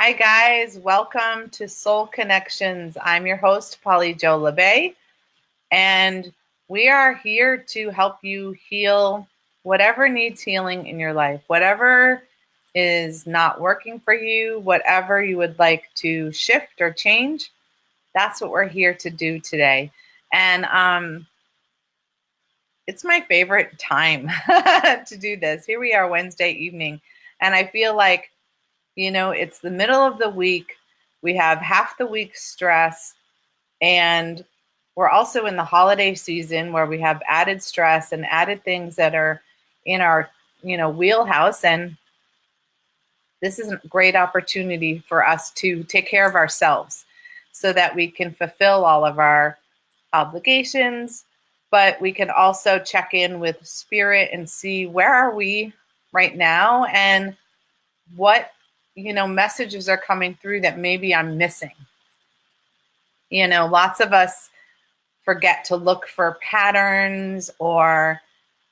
Hi, guys. Welcome to Soul Connections. I'm your host, Polly Jo Labbe, and we are here to help you heal whatever needs healing in your life, whatever is not working for you, whatever you would like to shift or change. That's what we're here to do today. And it's my favorite time to do this. Here we are Wednesday evening, and I feel like it's the middle of the week. We have half the week stress, and we're also in the holiday season where we have added stress and added things that are in our, wheelhouse. And this is a great opportunity for us to take care of ourselves so that we can fulfill all of our obligations, but we can also check in with spirit and see where are we right now and what messages are coming through that maybe I'm missing. Lots of us forget to look for patterns or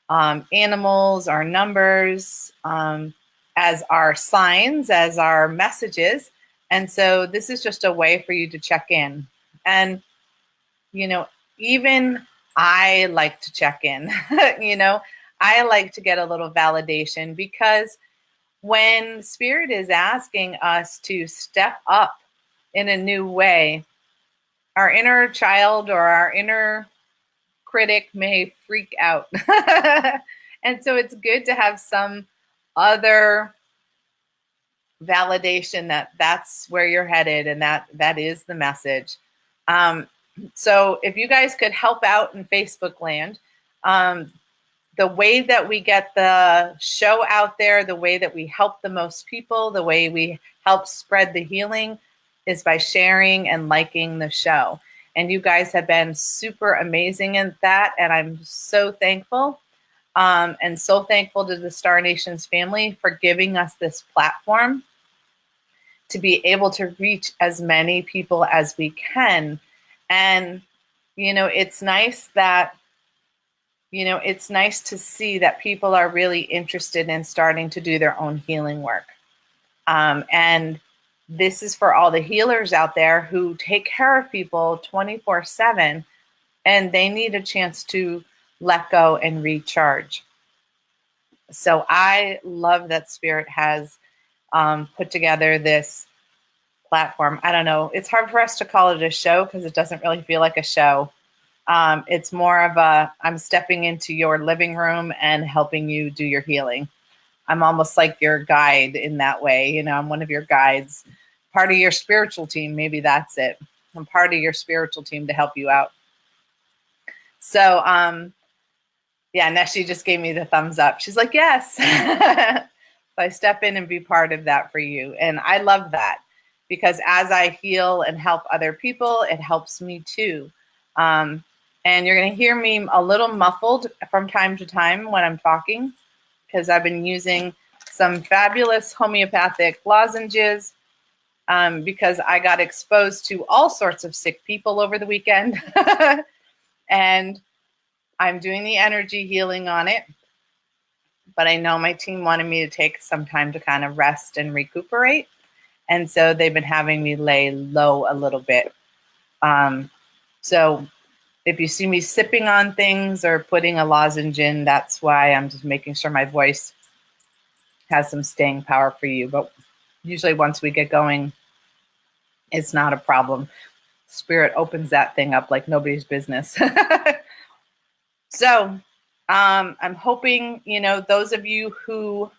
animals or numbers as our signs, as our messages. And so this is just a way for you to check in. And, even I like to check in. I like to get a little validation because when Spirit is asking us to step up in a new way, our inner child or our inner critic may freak out. And so it's good to have some other validation that that's where you're headed and that is the message. So if you guys could help out in Facebook land, the way that we get the show out there, the way that we help the most people, the way we help spread the healing is by sharing and liking the show. And you guys have been super amazing in that. And I'm so thankful. And so thankful to the Star Nations family for giving us this platform to be able to reach as many people as we can. And, it's nice that it's nice to see that people are really interested in starting to do their own healing work. And this is for all the healers out there who take care of people 24/7, and they need a chance to let go and recharge. So I love that Spirit has put together this platform. I don't know. It's hard for us to call it a show because it doesn't really feel like a show. It's more of I'm stepping into your living room and helping you do your healing. I'm almost like your guide in that way. I'm one of your guides, part of your spiritual team. Maybe that's it. I'm part of your spiritual team to help you out. So, yeah, Neshi just gave me the thumbs up. She's like, yes. So I step in and be part of that for you. And I love that because as I heal and help other people, it helps me too. And you're going to hear me a little muffled from time to time when I'm talking because I've been using some fabulous homeopathic lozenges because I got exposed to all sorts of sick people over the weekend. And I'm doing the energy healing on it. But I know my team wanted me to take some time to kind of rest and recuperate. And so they've been having me lay low a little bit. So if you see me sipping on things or putting a lozenge in, that's why I'm just making sure my voice has some staying power for you. But usually once we get going, it's not a problem. Spirit opens that thing up like nobody's business. So I'm hoping, those of you who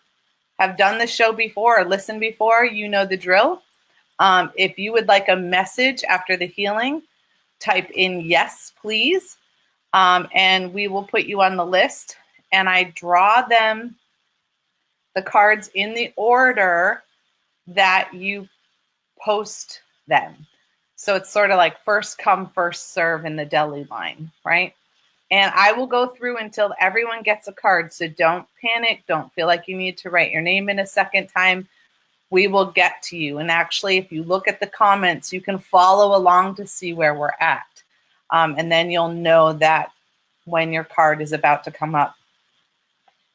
have done the show before or listened before, you know the drill. If you would like a message after the healing, type in yes, please, and we will put you on the list. And I draw the cards in the order that you post them. So it's sort of like first come, first serve in the deli line, right? And I will go through until everyone gets a card. So don't panic. Don't feel like you need to write your name in a second time. We will get to you. And actually, if you look at the comments, you can follow along to see where we're at. And then you'll know that when your card is about to come up.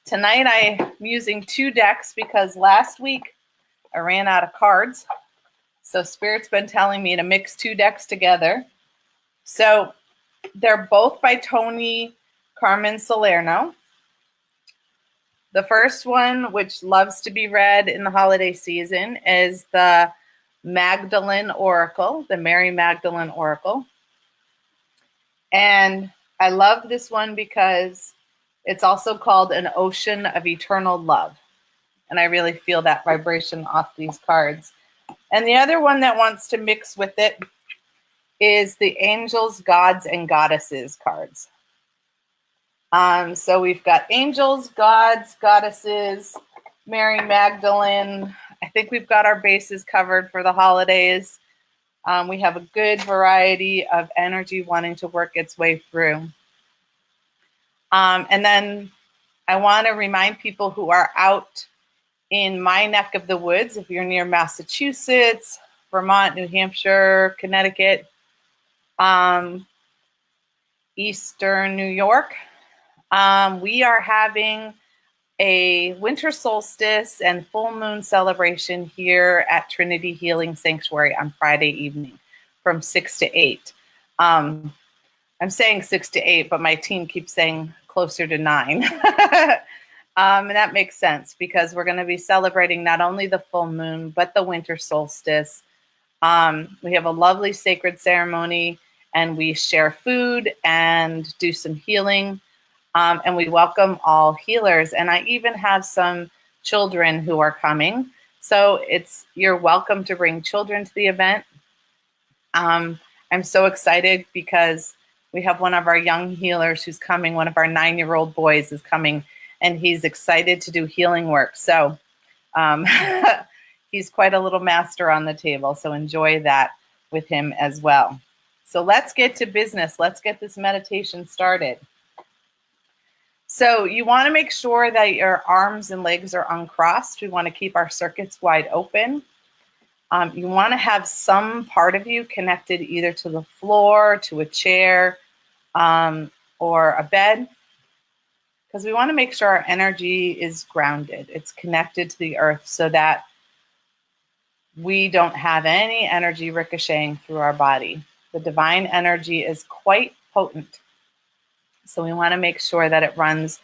Tonight, I'm using 2 decks because last week I ran out of cards. So Spirit's been telling me to mix 2 decks together. So they're both by Tony Carmen Salerno. The first one, which loves to be read in the holiday season, is the Magdalene Oracle, the Mary Magdalene Oracle. And I love this one because it's also called An Ocean of Eternal Love. And I really feel that vibration off these cards. And the other one that wants to mix with it is the Angels, Gods, and Goddesses cards. So we've got angels, gods, goddesses, Mary Magdalene. I think we've got our bases covered for the holidays. We have a good variety of energy wanting to work its way through. And then I want to remind people who are out in my neck of the woods, if you're near Massachusetts, Vermont, New Hampshire, Connecticut, Eastern New York, we are having a winter solstice and full moon celebration here at Trinity Healing Sanctuary on Friday evening from 6 to 8. I'm saying 6 to 8, but my team keeps saying closer to 9. And that makes sense because we're going to be celebrating not only the full moon, but the winter solstice. We have a lovely sacred ceremony, and we share food and do some healing. And we welcome all healers. And I even have some children who are coming. So you're welcome to bring children to the event. I'm so excited because we have one of our young healers who's coming. One of our 9-year-old boys is coming, and he's excited to do healing work. So he's quite a little master on the table. So enjoy that with him as well. So let's get to business. Let's get this meditation started. So you want to make sure that your arms and legs are uncrossed. We want to keep our circuits wide open. You want to have some part of you connected either to the floor, to a chair, or a bed, because we want to make sure our energy is grounded. It's connected to the earth so that we don't have any energy ricocheting through our body. The divine energy is quite potent. So we want to make sure that it runs,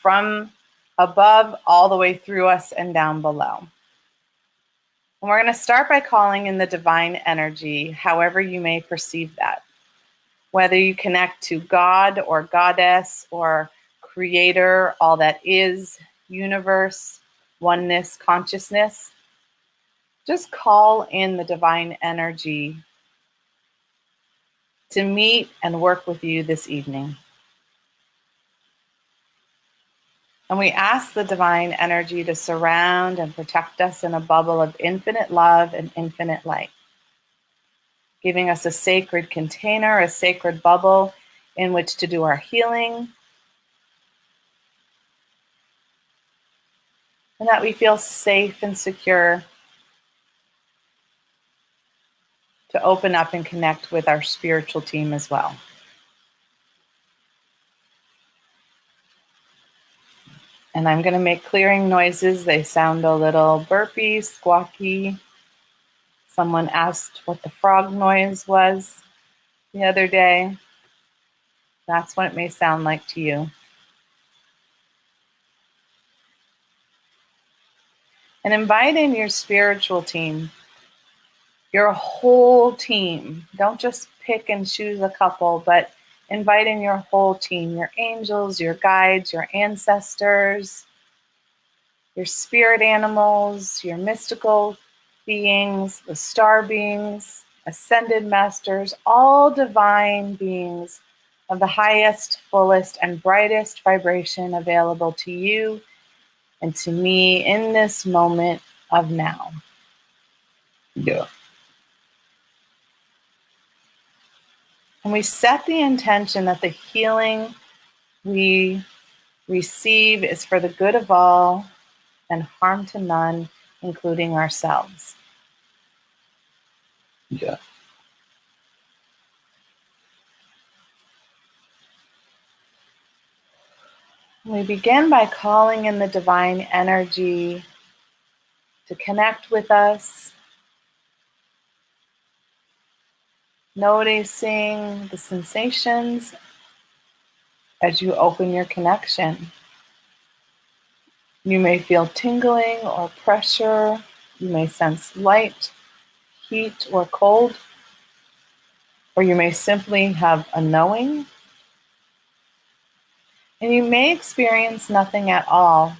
from above all the way through us and down below. And we're going to start by calling in the divine energy, however you may perceive that. Whether you connect to God or Goddess or Creator, all that is, universe, oneness, consciousness, just call in the divine energy to meet and work with you this evening. And we ask the divine energy to surround and protect us in a bubble of infinite love and infinite light, giving us a sacred container, a sacred bubble in which to do our healing, and that we feel safe and secure to open up and connect with our spiritual team as well. And I'm going to make clearing noises. They sound a little burpy, squawky. Someone asked what the frog noise was the other day. That's what it may sound like to you. And invite in your spiritual team, your whole team. Don't just pick and choose a couple, but invite in your whole team, your angels, your guides, your ancestors, your spirit animals, your mystical beings, the star beings, ascended masters, all divine beings of the highest, fullest, and brightest vibration available to you and to me in this moment of now. Yeah. And we set the intention that the healing we receive is for the good of all and harm to none, including ourselves. Yeah. We begin by calling in the divine energy to connect with us Noticing the sensations as you open your connection. You may feel tingling or pressure. You may sense light, heat, or cold. Or you may simply have a knowing. And you may experience nothing at all.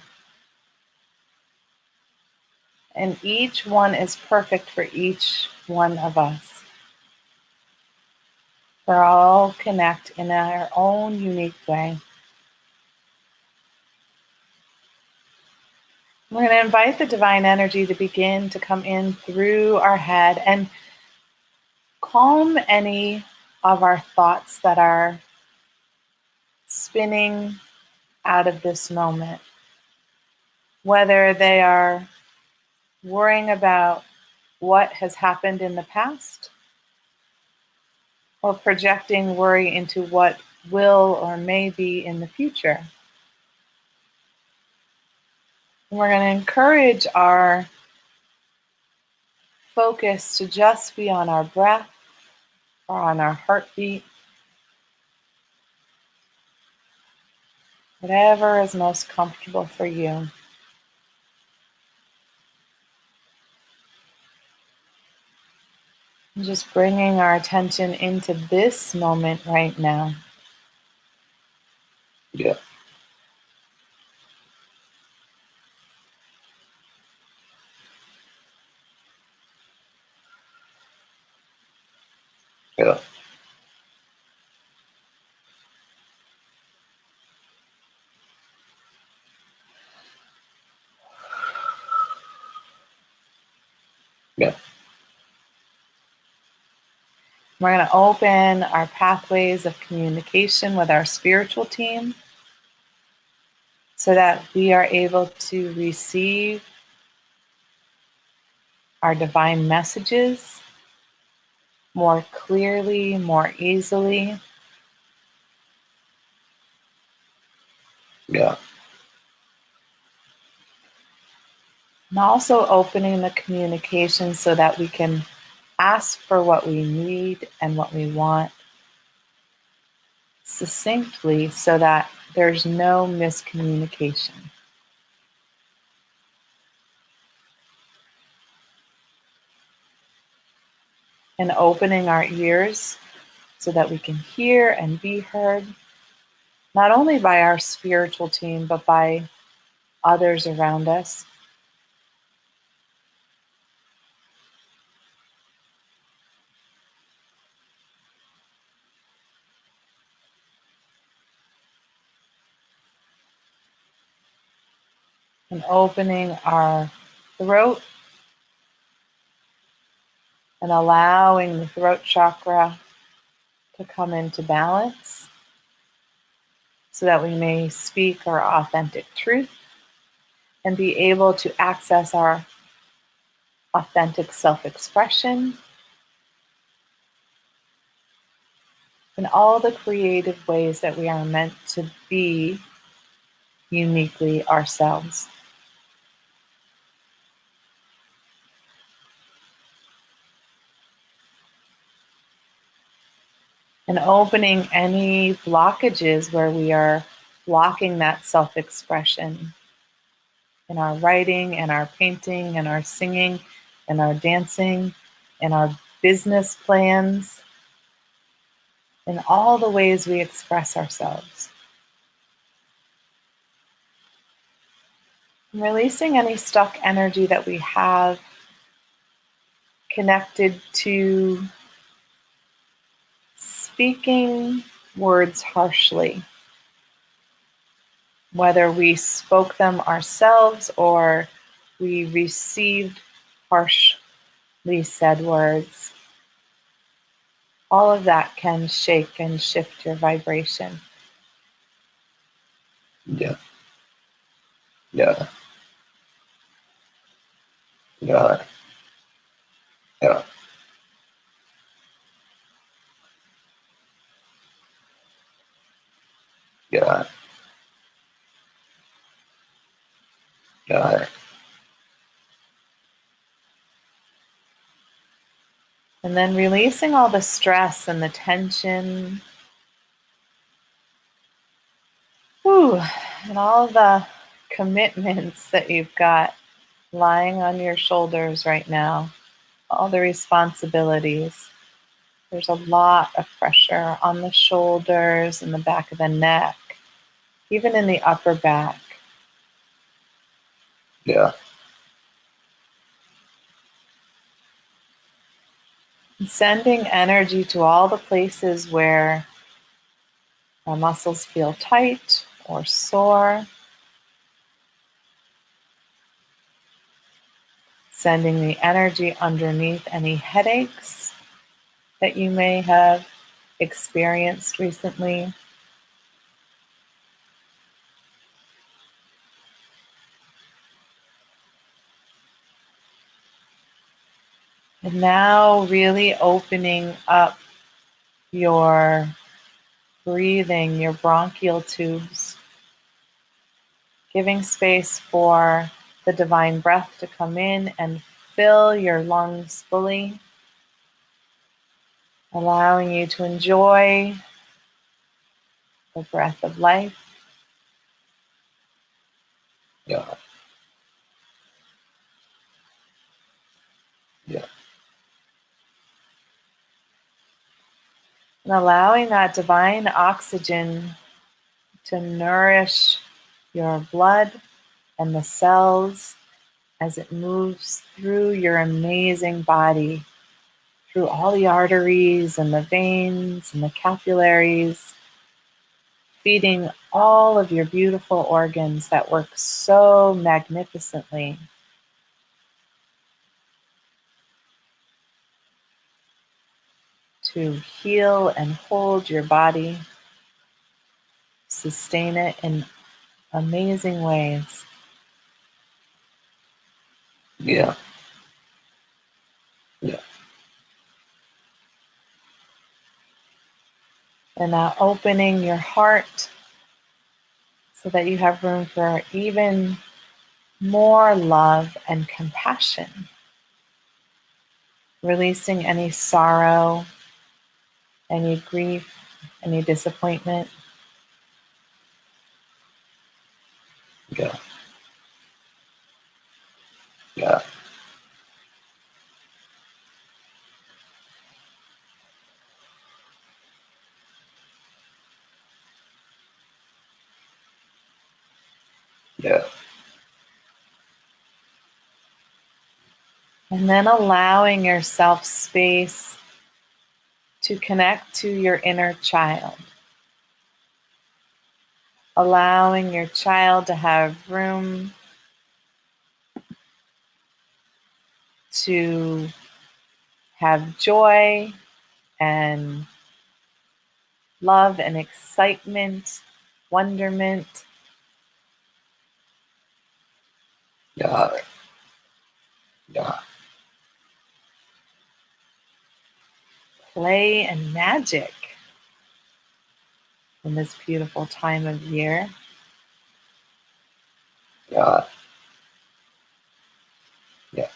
And each one is perfect for each one of us. We all connect in our own unique way. We're going to invite the divine energy to begin to come in through our head and calm any of our thoughts that are spinning out of this moment. Whether they are worrying about what has happened in the past or projecting worry into what will or may be in the future. And we're going to encourage our focus to just be on our breath or on our heartbeat, whatever is most comfortable for you. And just bringing our attention into this moment right now. Yeah. Yeah. Yeah. We're going to open our pathways of communication with our spiritual team so that we are able to receive our divine messages more clearly, more easily. Yeah. And also opening the communication so that we can ask for what we need and what we want succinctly so that there's no miscommunication. And opening our ears so that we can hear and be heard, not only by our spiritual team, but by others around us. And opening our throat and allowing the throat chakra to come into balance so that we may speak our authentic truth and be able to access our authentic self-expression in all the creative ways that we are meant to be uniquely ourselves. And opening any blockages where we are blocking that self-expression in our writing and our painting and our singing and our dancing and our business plans in all the ways we express ourselves. And releasing any stuck energy that we have connected to speaking words harshly, whether we spoke them ourselves or we received harshly said words. All of that can shake and shift your vibration. Yeah. Yeah. Yeah. Yeah. Yeah. Yeah. And then releasing all the stress and the tension. Whew, and all the commitments that you've got lying on your shoulders right now, all the responsibilities. There's a lot of pressure on the shoulders and the back of the neck, even in the upper back. Yeah. And sending energy to all the places where our muscles feel tight or sore. Sending the energy underneath any headaches that you may have experienced recently. And now really opening up your breathing, your bronchial tubes, giving space for the divine breath to come in and fill your lungs fully, allowing you to enjoy the breath of life. Yeah. Yeah. And allowing that divine oxygen to nourish your blood and the cells as it moves through your amazing body, through all the arteries and the veins and the capillaries, feeding all of your beautiful organs that work so magnificently to heal and hold your body, sustain it in amazing ways. Yeah. Yeah. And now opening your heart so that you have room for even more love and compassion. Releasing any sorrow, any grief, any disappointment. Yeah. Yeah. Yeah. And then allowing yourself space to connect to your inner child. Allowing your child to have room to have joy and love and excitement, wonderment. Yeah. Yeah. Play and magic in this beautiful time of year. Yeah. Yeah.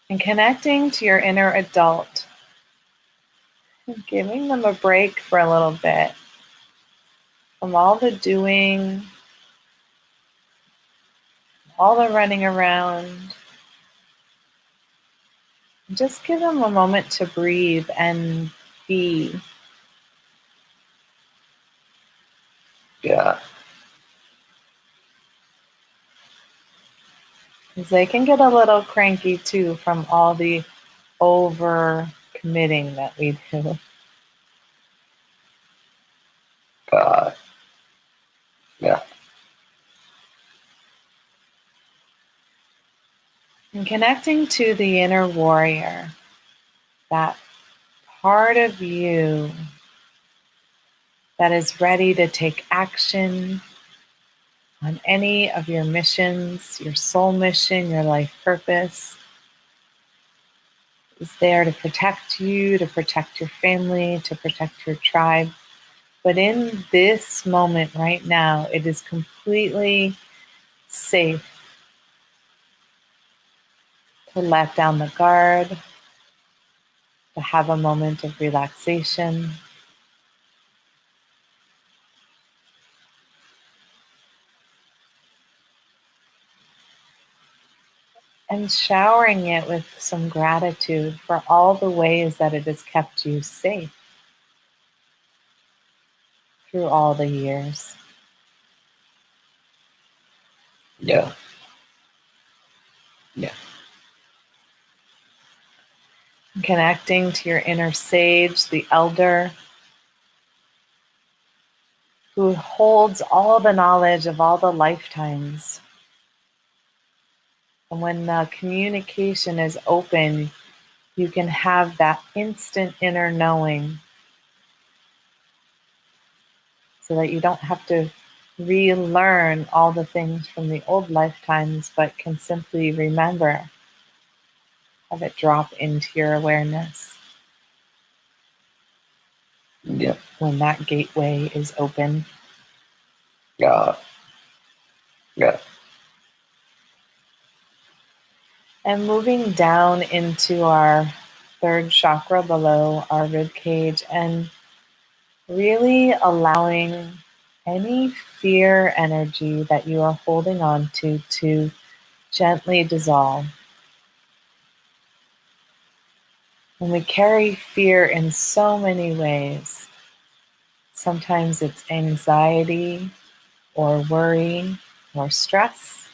And connecting to your inner adult, and giving them a break for a little bit from all the doing, all the running around. Just give them a moment to breathe and be. Yeah. Because they can get a little cranky too from all the over committing that we do. Yeah. And connecting to the inner warrior, that part of you that is ready to take action on any of your missions, your soul mission, your life purpose, is there to protect you, to protect your family, to protect your tribe, But in this moment right now, it is completely safe to let down the guard, to have a moment of relaxation. And showering it with some gratitude for all the ways that it has kept you safe through all the years. Yeah. Yeah. Connecting to your inner sage, the elder, who holds all the knowledge of all the lifetimes. And when the communication is open, you can have that instant inner knowing so that you don't have to relearn all the things from the old lifetimes, but can simply remember, have it drop into your awareness Yeah. when that gateway is open. Yeah. Yeah. And moving down into our third chakra below our rib cage, and really allowing any fear energy that you are holding on to gently dissolve. And we carry fear in so many ways. Sometimes it's anxiety or worry or stress.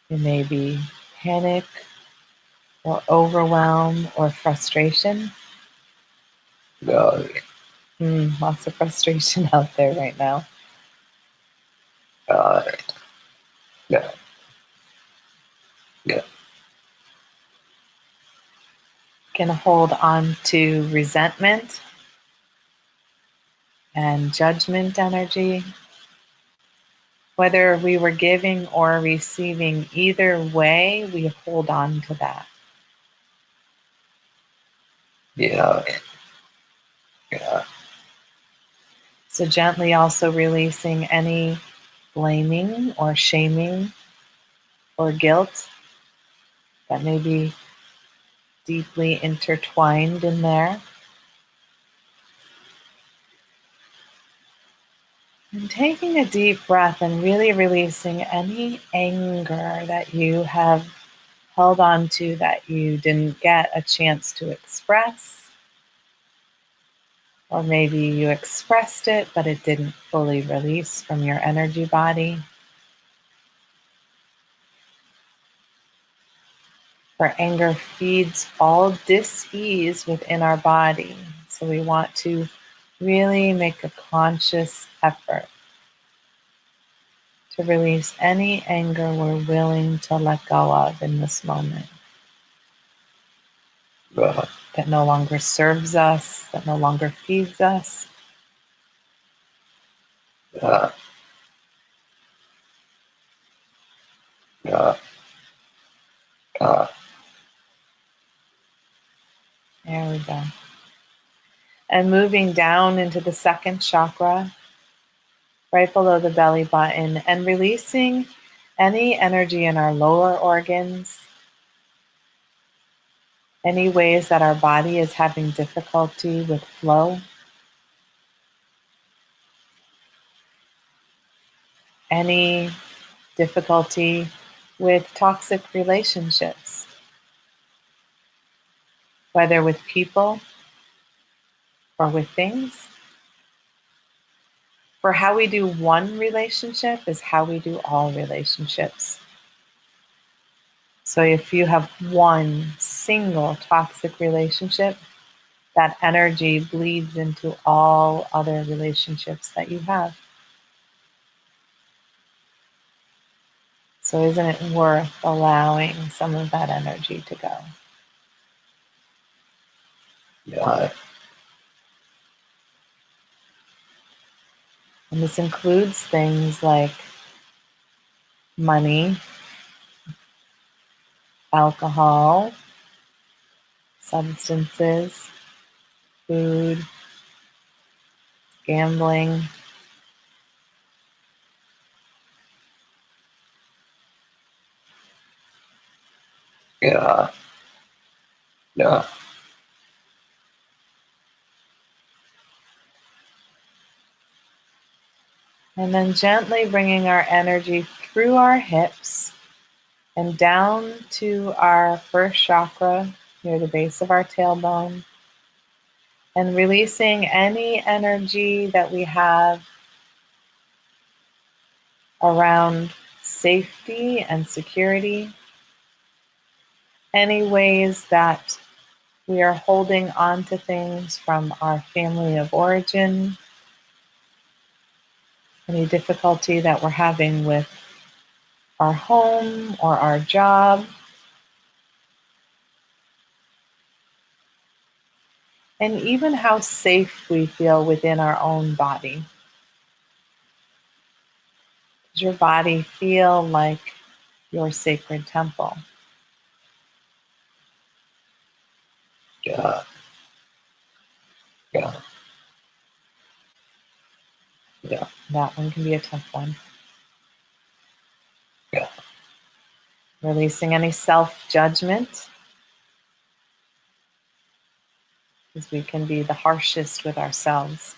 It may be panic or overwhelm or frustration. Yeah. Lots of frustration out there right now. Yeah. Yeah. Can hold on to resentment and judgment energy. Whether we were giving or receiving, either way, we hold on to that. Yeah. Yeah. So gently also releasing any blaming or shaming or guilt that may be deeply intertwined in there. And taking a deep breath and really releasing any anger that you have held on to that you didn't get a chance to express. Or maybe you expressed it, but it didn't fully release from your energy body. For anger feeds all dis-ease within our body. So we want to really make a conscious effort to release any anger we're willing to let go of in this moment. That no longer serves us, that no longer feeds us. Yeah. Yeah. There we go. And moving down into the second chakra, right below the belly button, and releasing any energy in our lower organs, any ways that our body is having difficulty with flow, any difficulty with toxic relationships, whether with people or with things. For how we do one relationship is how we do all relationships. So if you have one single toxic relationship, that energy bleeds into all other relationships that you have. So isn't it worth allowing some of that energy to go? Yeah. And this includes things like money, alcohol, substances, food, gambling. Yeah. Yeah. And then gently bringing our energy through our hips and down to our first chakra near the base of our tailbone. And releasing any energy that we have around safety and security, any ways that we are holding on to things from our family of origin, any difficulty that we're having with our home or our job, and even how safe we feel within our own body. Does your body feel like your sacred temple? Yeah. Yeah. Yeah. That one can be a tough one. Yeah. Releasing any self-judgment, because we can be the harshest with ourselves.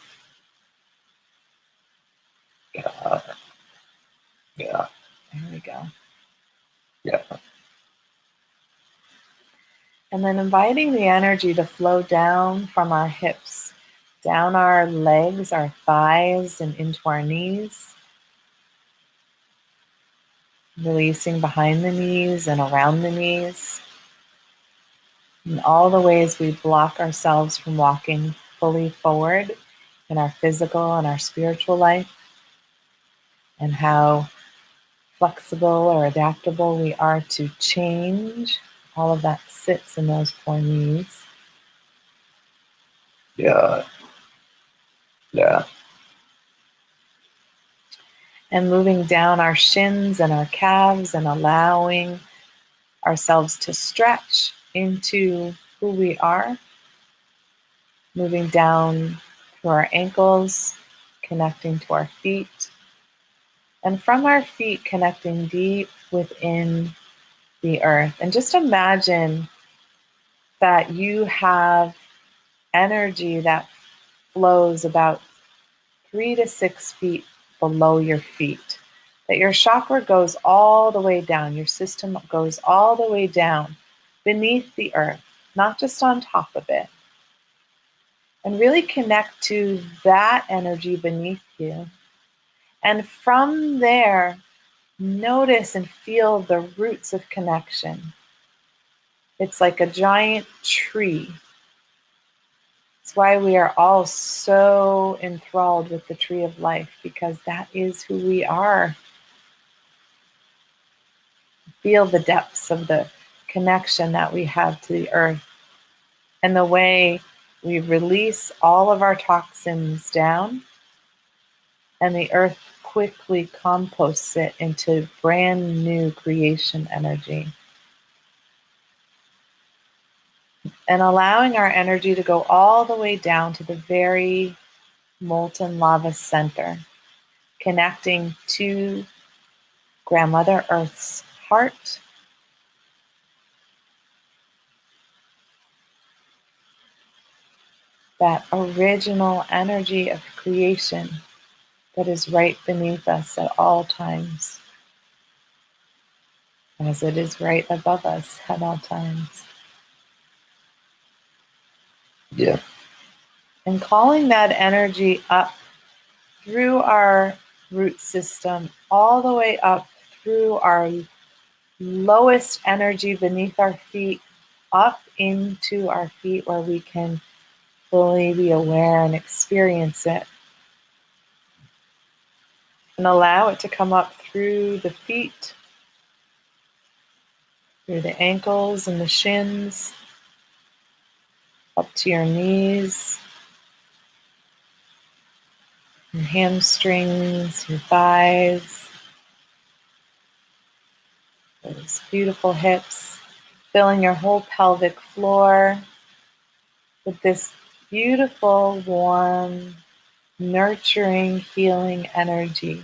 Yeah. Yeah. There we go. Yeah. And then inviting the energy to flow down from our hips, down our legs, our thighs, and into our knees. Releasing behind the knees and around the knees. And all the ways we block ourselves from walking fully forward in our physical and our spiritual life. And how flexible or adaptable we are to change. All of that sits in those poor knees. Yeah. Yeah. And moving down our shins and our calves and allowing ourselves to stretch into who we are. Moving down through our ankles, connecting to our feet. And from our feet, connecting deep within the earth. And just imagine that you have energy that flows about 3 to 6 feet below your feet. That your chakra goes all the way down, your system goes all the way down beneath the earth, not just on top of it. And really connect to that energy beneath you. And from there, notice and feel the roots of connection. It's like a giant tree. It's why we are all so enthralled with the tree of life, because that is who we are. Feel the depths of the connection that we have to the earth and the way we release all of our toxins down, and the earth quickly composts it into brand new creation energy. And allowing our energy to go all the way down to the very molten lava center, connecting to Grandmother Earth's heart, that original energy of creation that is right beneath us at all times, as it is right above us at all times. Yeah. And calling that energy up through our root system, all the way up through our lowest energy beneath our feet, up into our feet where we can fully be aware and experience it. And allow it to come up through the feet, through the ankles and the shins, up to your knees, your hamstrings, your thighs, those beautiful hips, filling your whole pelvic floor with this beautiful, warm, nurturing, healing energy,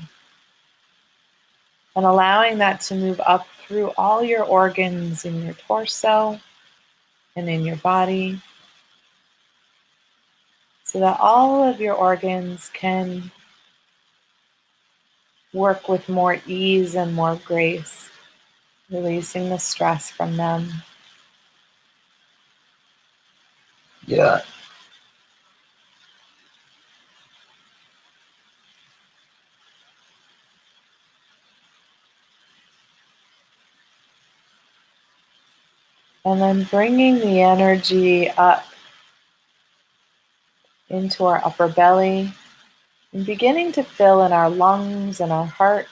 and allowing that to move up through all your organs in your torso and in your body, so that all of your organs can work with more ease and more grace, releasing the stress from them. Yeah. And then bringing the energy up into our upper belly and beginning to fill in our lungs and our heart.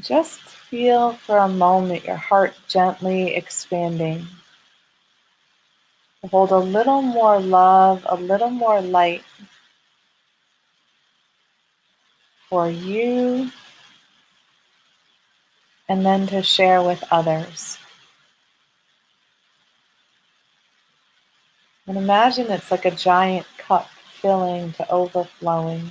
Just feel for a moment your heart gently expanding. Hold a little more love, a little more light for you, and then to share with others. And imagine it's like a giant cup filling to overflowing.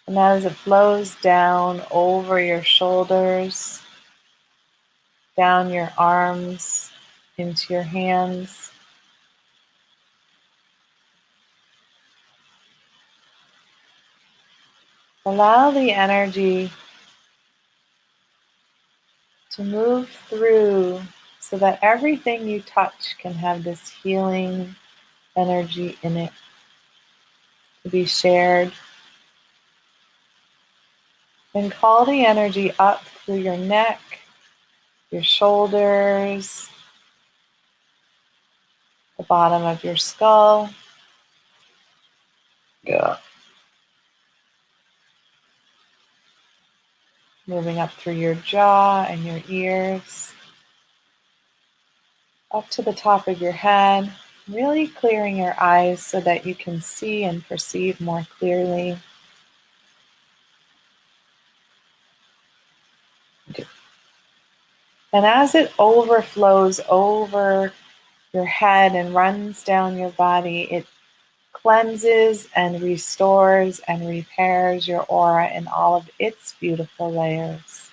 And as it flows down over your shoulders, down your arms, into your hands, allow the energy to move through so that everything you touch can have this healing energy in it to be shared. Then call the energy up through your neck, your shoulders, the bottom of your skull, Yeah. moving up through your jaw and your ears, up to the top of your head, really clearing your eyes so that you can see and perceive more clearly. And as it overflows over your head and runs down your body, it cleanses and restores and repairs your aura in all of its beautiful layers.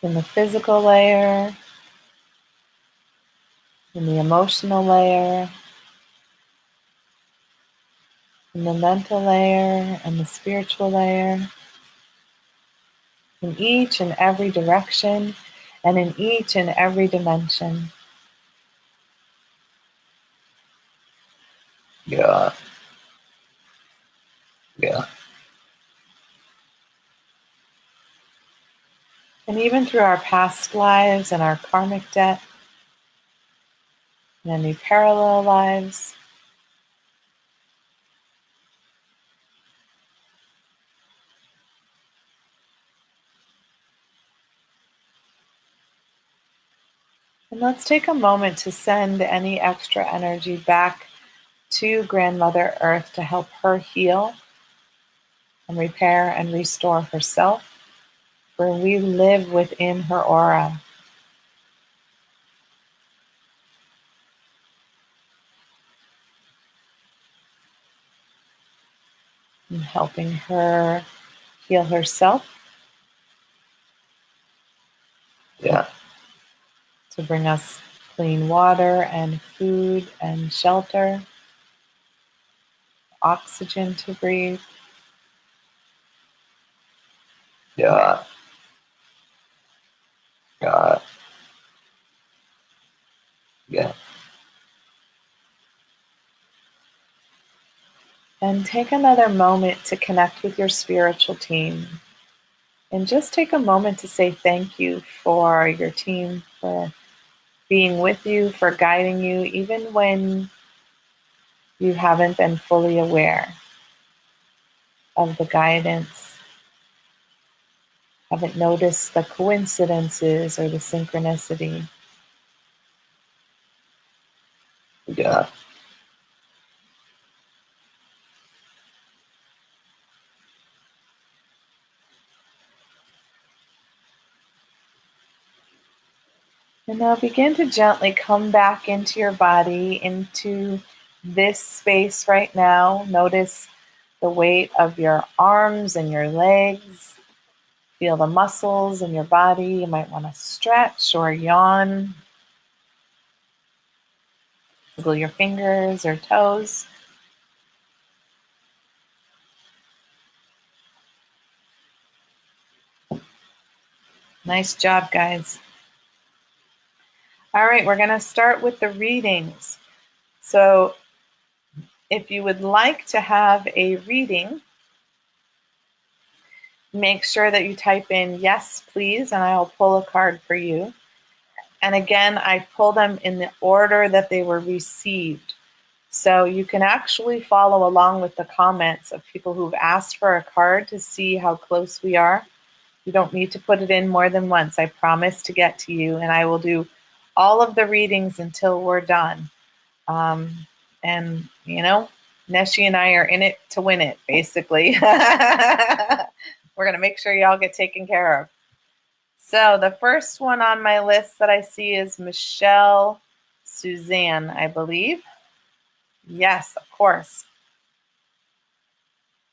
In the physical layer, in the emotional layer, in the mental layer, and the spiritual layer, in each and every direction, and in each and every dimension. Yeah. Yeah. And even through our past lives and our karmic debt, and any parallel lives, and let's take a moment to send any extra energy back to Grandmother Earth to help her heal and repair and restore herself, for we live within her aura. And helping her heal herself, Yeah. to bring us clean water and food and shelter, oxygen to breathe. Yeah. Yeah. Yeah. And take another moment to connect with your spiritual team. And just take a moment to say thank you for your team, for being with you, for guiding you, even when you haven't been fully aware of the guidance, haven't noticed the coincidences or the synchronicity. Yeah. And now begin to gently come back into your body, into this space right now. Notice the weight of your arms and your legs. Feel the muscles in your body. You might want to stretch or yawn. Wiggle your fingers or toes. Nice job, guys. All right, we're going to start with the readings. So if you would like to have a reading, make sure that you type in yes, please, and I'll pull a card for you. And again, I pull them in the order that they were received. So you can actually follow along with the comments of people who've asked for a card to see how close we are. You don't need to put it in more than once. I promise to get to you, and I will do all of the readings until we're done. And, you know, Neshi and I are in it to win it, basically. We're going to make sure y'all get taken care of. So the first one on my list that I see is Michelle Suzanne, I believe. Yes, of course.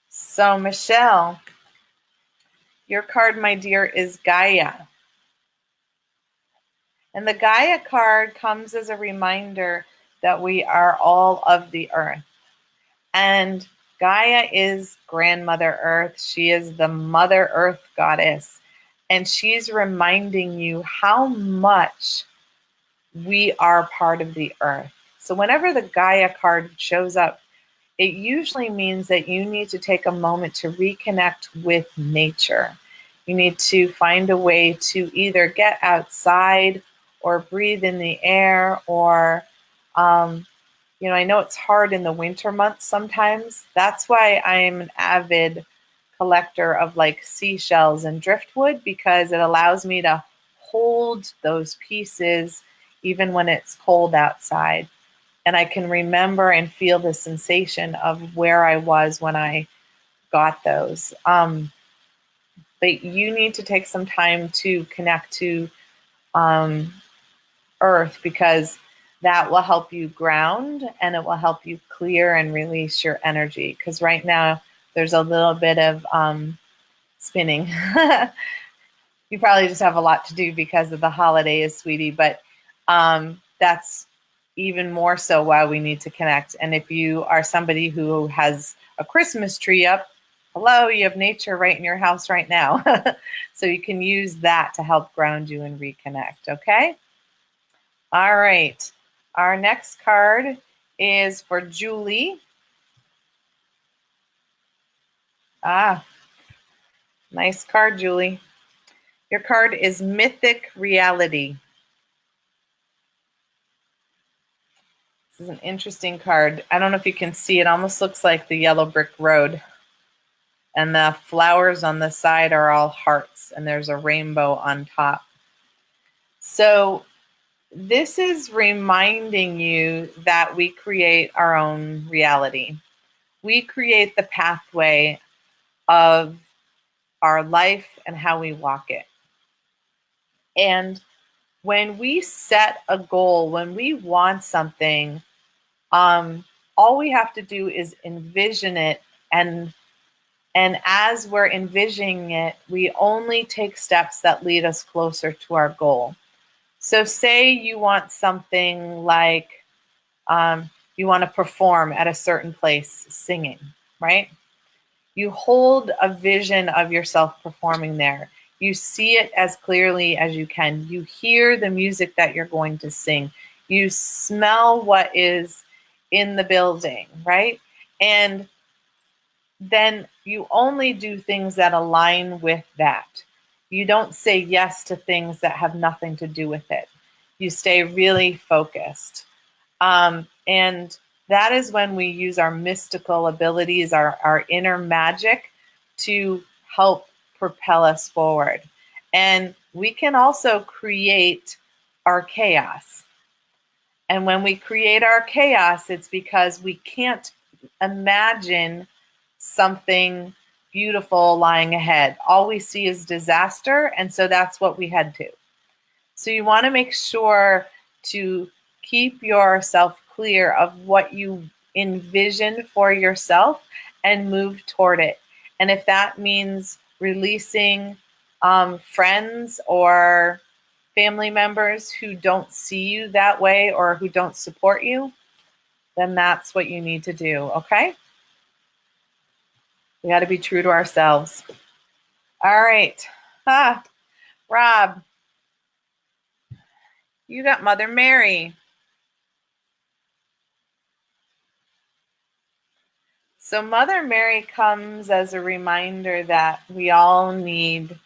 So Michelle, your card, my dear, is Gaia. And the Gaia card comes as a reminder that we are all of the earth. And Gaia is Grandmother Earth. She is the Mother Earth goddess. And she's reminding you how much we are part of the earth. So whenever the Gaia card shows up, it usually means that you need to take a moment to reconnect with nature. You need to find a way to either get outside or breathe in the air or, I know it's hard in the winter months sometimes. That's why I'm an avid collector of like seashells and driftwood, because it allows me to hold those pieces even when it's cold outside. And I can remember and feel the sensation of where I was when I got those. But you need to take some time to connect to earth, because that will help you ground and it will help you clear and release your energy. Because right now there's a little bit of spinning. You probably just have a lot to do because of the holidays, sweetie, but that's even more so why we need to connect. And if you are somebody who has a Christmas tree up, hello, you have nature right in your house right now. So you can use that to help ground you and reconnect, okay? All right. Our next card is for Julie. Nice card, Julie. Your card is Mythic Reality. This is an interesting card. I don't know if you can see, it almost looks like the yellow brick road. And the flowers on the side are all hearts, and there's a rainbow on top. So this is reminding you that we create our own reality. We create the pathway of our life and how we walk it. And when we set a goal, when we want something, all we have to do is envision it, and as we're envisioning it, we only take steps that lead us closer to our goal. So say you want something like you want to perform at a certain place singing, right? You hold a vision of yourself performing there. You see it as clearly as you can. You hear the music that you're going to sing. You smell what is in the building, right? And then you only do things that align with that. You don't say yes to things that have nothing to do with it. You stay really focused. And that is when we use our mystical abilities, our inner magic, to help propel us forward. And we can also create our chaos. And when we create our chaos, it's because we can't imagine something beautiful lying ahead. All we see is disaster, and so that's what we head to. So you want to make sure to keep yourself clear of what you envision for yourself and move toward it. And if that means releasing friends or family members who don't see you that way or who don't support you, then that's what you need to do, okay? We got to be true to ourselves. All right. Rob, you got Mother Mary. So Mother Mary comes as a reminder that we all need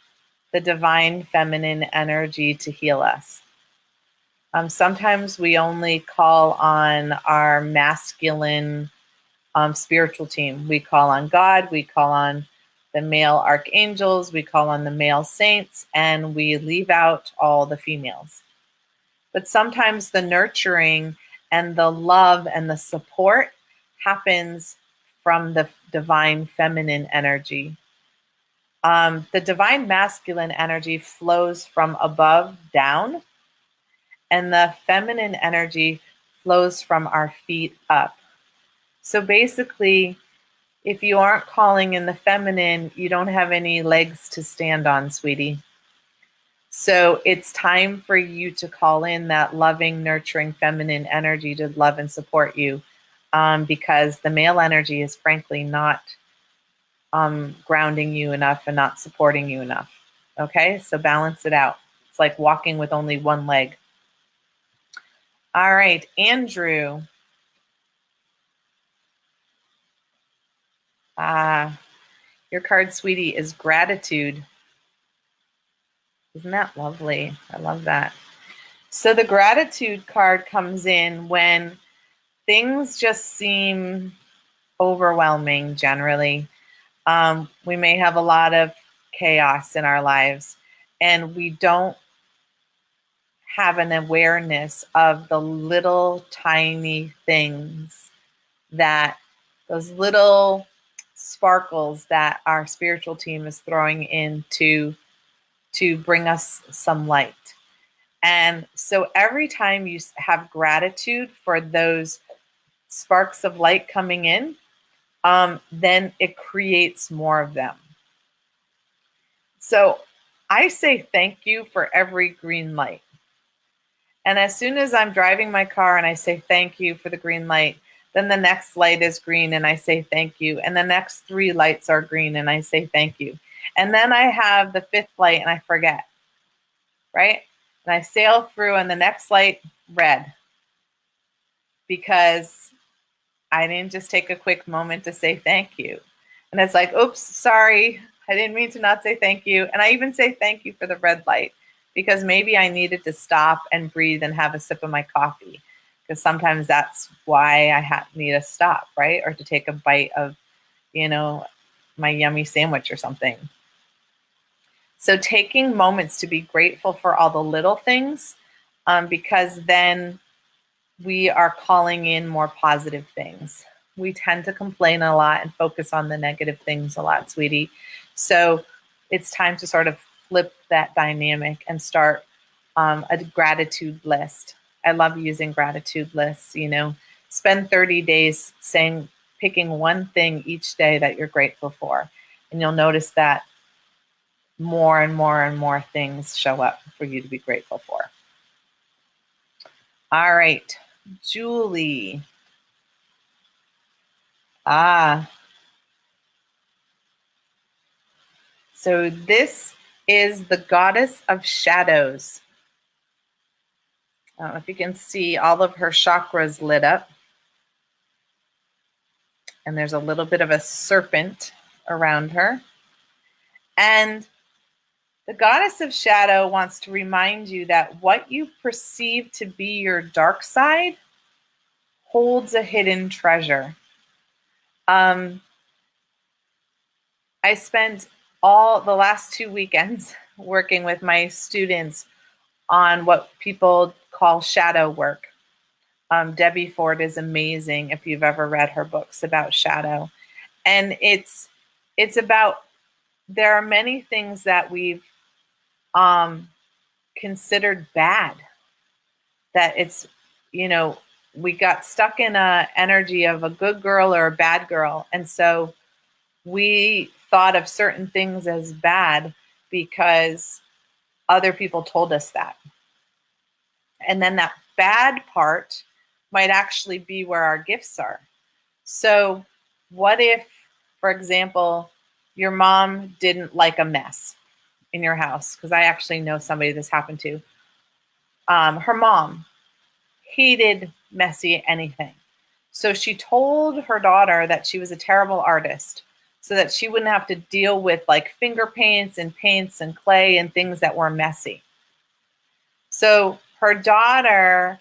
the divine feminine energy to heal us. Sometimes we only call on our masculine spiritual team. We call on God, we call on the male archangels, we call on the male saints, and we leave out all the females. But sometimes the nurturing and the love and the support happens from the divine feminine energy. The divine masculine energy flows from above down, and the feminine energy flows from our feet up. So basically, if you aren't calling in the feminine, you don't have any legs to stand on, sweetie. So it's time for you to call in that loving, nurturing, feminine energy to love and support you, because the male energy is frankly not grounding you enough and not supporting you enough. Okay, so balance it out. It's like walking with only one leg. All right, Andrew. Your card, sweetie, is gratitude. Isn't that lovely? I love that. So the gratitude card comes in when things just seem overwhelming generally. We may have a lot of chaos in our lives, and we don't have an awareness of the little tiny things that those little sparkles that our spiritual team is throwing in to bring us some light. And so every time you have gratitude for those sparks of light coming in, then it creates more of them. So I say thank you for every green light. And as soon as I'm driving my car and I say thank you for the green light, then the next light is green and I say thank you. And the next 3 lights are green and I say thank you. And then I have the 5th light and I forget, right? And I sail through and the next light, red, because I didn't just take a quick moment to say thank you. And it's like, oops, sorry, I didn't mean to not say thank you. And I even say thank you for the red light because maybe I needed to stop and breathe and have a sip of my coffee, because sometimes that's why I need to stop, right? Or to take a bite of, my yummy sandwich or something. So taking moments to be grateful for all the little things, because then we are calling in more positive things. We tend to complain a lot and focus on the negative things a lot, sweetie. So it's time to sort of flip that dynamic and start a gratitude list. I love using gratitude lists. Spend 30 days picking one thing each day that you're grateful for. And you'll notice that more and more and more things show up for you to be grateful for. All right, Julie. So this is the goddess of shadows. I don't know if you can see all of her chakras lit up. And there's a little bit of a serpent around her. And the goddess of shadow wants to remind you that what you perceive to be your dark side holds a hidden treasure. I spent all the last 2 weekends working with my students on what people call shadow work. Debbie Ford is amazing if you've ever read her books about shadow. And it's about, there are many things that we've considered bad, that it's, we got stuck in a energy of a good girl or a bad girl. And so we thought of certain things as bad because other people told us that. And then that bad part might actually be where our gifts are. So what if, for example, your mom didn't like a mess in your house? Because I actually know somebody this happened to. Her mom hated messy anything. So she told her daughter that she was a terrible artist so that she wouldn't have to deal with like finger paints and paints and clay and things that were messy. So her daughter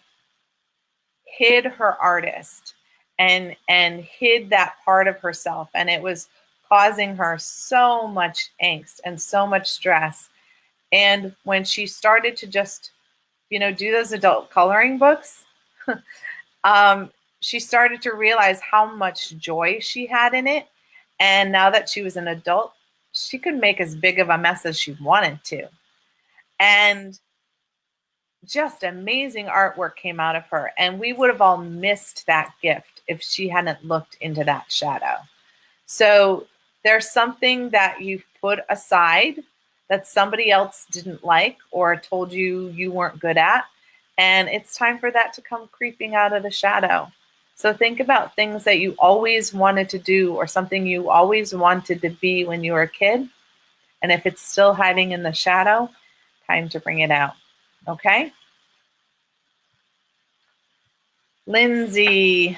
hid her artist and hid that part of herself, and it was causing her so much angst and so much stress. And when she started to just do those adult coloring books, she started to realize how much joy she had in it. And now that she was an adult, she could make as big of a mess as she wanted to. And just amazing artwork came out of her. And we would have all missed that gift if she hadn't looked into that shadow. So there's something that you've put aside that somebody else didn't like or told you weren't good at. And it's time for that to come creeping out of the shadow. So think about things that you always wanted to do or something you always wanted to be when you were a kid. And if it's still hiding in the shadow, time to bring it out. Okay? Lindsay.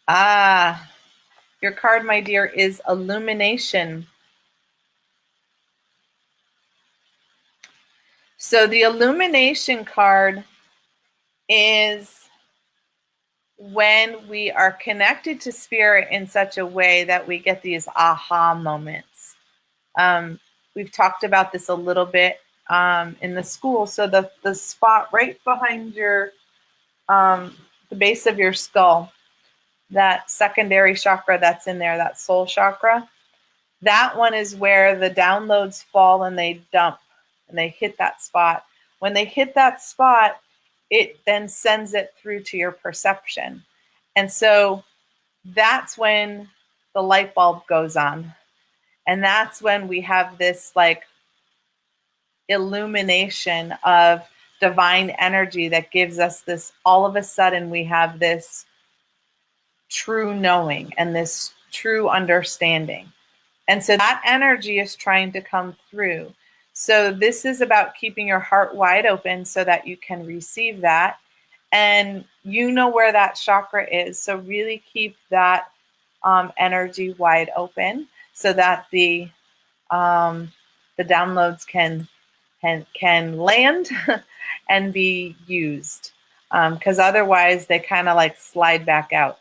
Your card, my dear, is illumination. So the illumination card is when we are connected to spirit in such a way that we get these aha moments. We've talked about this a little bit in the school. So the spot right behind your, the base of your skull, that secondary chakra that's in there, that soul chakra, that one is where the downloads fall and they dump and they hit that spot. When they hit that spot, it then sends it through to your perception. And so that's when the light bulb goes on. And that's when we have this like illumination of divine energy that gives us this, all of a sudden we have this true knowing and this true understanding. And so that energy is trying to come through. So this is about keeping your heart wide open so that you can receive that. And you know where that chakra is. So really keep that energy wide open so that the downloads can land and be used. Because otherwise they kind of like slide back out.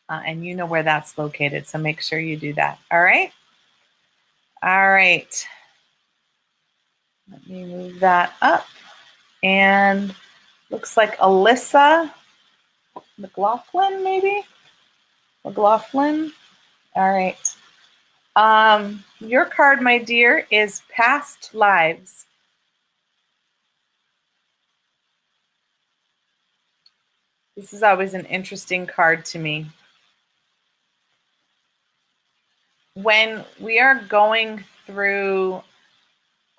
And you know where that's located. So make sure you do that. All right. All right. Let me move that up. And looks like Alyssa McLaughlin, maybe? McLaughlin. All right. Your card, my dear, is past lives. This is always an interesting card to me. When we are going through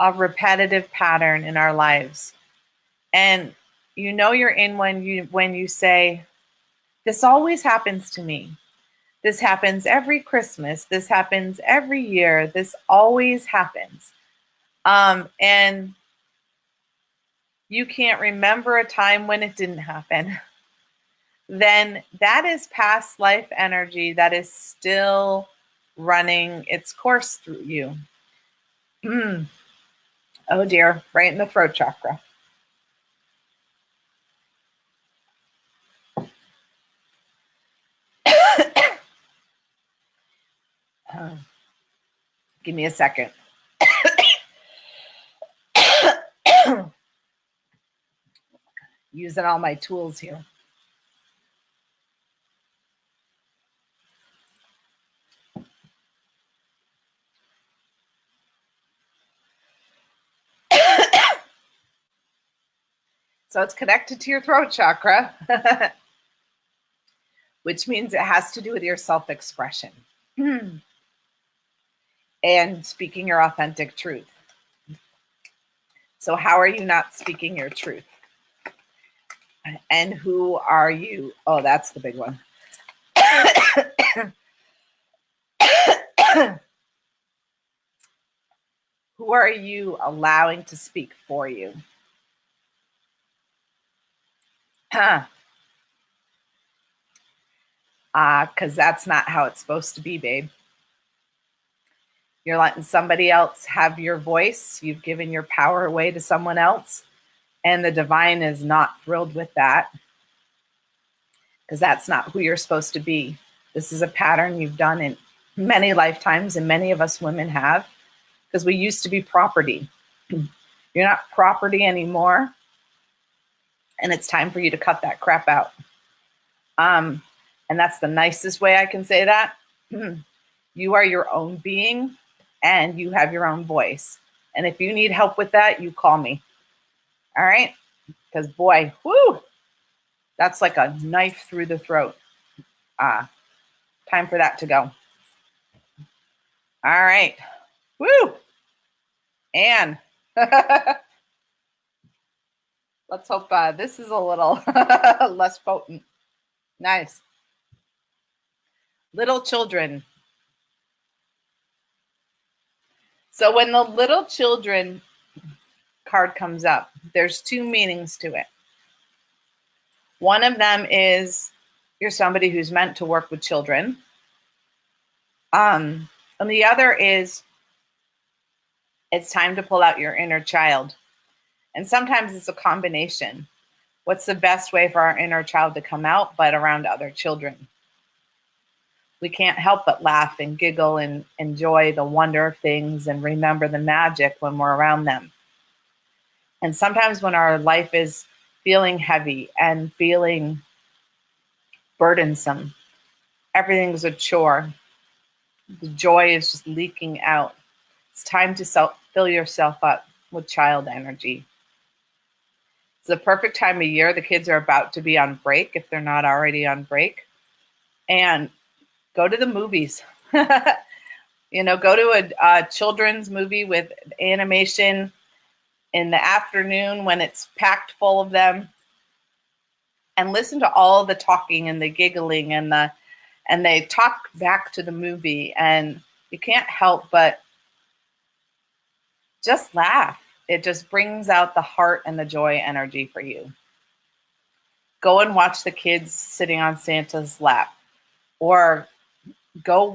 a repetitive pattern in our lives, and you know you're in when you say, this always happens to me. This happens every Christmas. This happens every year. This always happens. And you can't remember a time when it didn't happen. Then that is past life energy that is still running its course through you. Oh dear, right in the throat chakra. Give me a second. Using all my tools here. So it's connected to your throat chakra, which means it has to do with your self-expression and speaking your authentic truth. So how are you not speaking your truth? And who are you? Oh, that's the big one. Who are you allowing to speak for you? Because that's not how it's supposed to be, babe. You're letting somebody else have your voice. You've given your power away to someone else. And the divine is not thrilled with that, because that's not who you're supposed to be. This is a pattern you've done in many lifetimes, and many of us women have, because we used to be property. You're not property anymore. And it's time for you to cut that crap out. And that's the nicest way I can say that. You are your own being, and you have your own voice. And if you need help with that, you call me. All right? Because boy, whoo, that's like a knife through the throat. Time for that to go. All right. Woo. And let's hope this is a little less potent. Nice. Little children. So when the little children card comes up, there's two meanings to it. One of them is you're somebody who's meant to work with children. And the other is it's time to pull out your inner child. And sometimes it's a combination. What's the best way for our inner child to come out but around other children? We can't help but laugh and giggle and enjoy the wonder of things and remember the magic when we're around them. And sometimes when our life is feeling heavy and feeling burdensome, everything's a chore, the joy is just leaking out. It's time to fill yourself up with child energy. It's the perfect time of year. The kids are about to be on break, if they're not already on break. And go to the movies. Go to a children's movie with animation in the afternoon when it's packed full of them, and listen to all the talking and the giggling and they talk back to the movie, and you can't help but just laugh. It just brings out the heart and the joy energy for you. Go and watch the kids sitting on Santa's lap, or go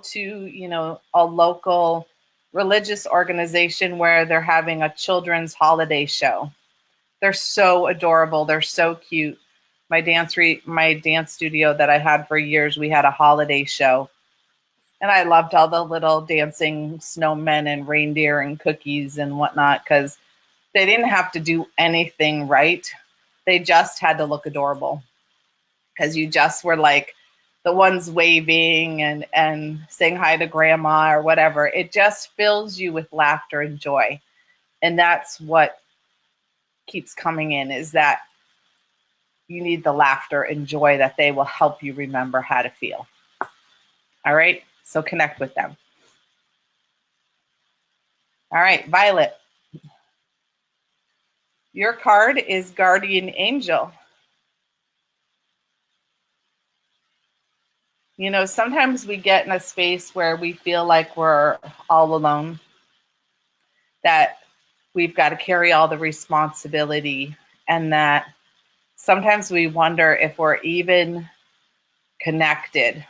to a local religious organization where they're having a children's holiday show. They're so adorable. They're so cute. My dance studio that I had for years, we had a holiday show. And I loved all the little dancing snowmen and reindeer and cookies and whatnot, because they didn't have to do anything right. They just had to look adorable, because you just were like the ones waving and saying hi to grandma or whatever. It just fills you with laughter and joy. And that's what keeps coming in, is that you need the laughter and joy that they will help you remember how to feel. All right? So connect with them. All right, Violet. Your card is Guardian Angel. Sometimes we get in a space where we feel like we're all alone, that we've got to carry all the responsibility, and that sometimes we wonder if we're even connected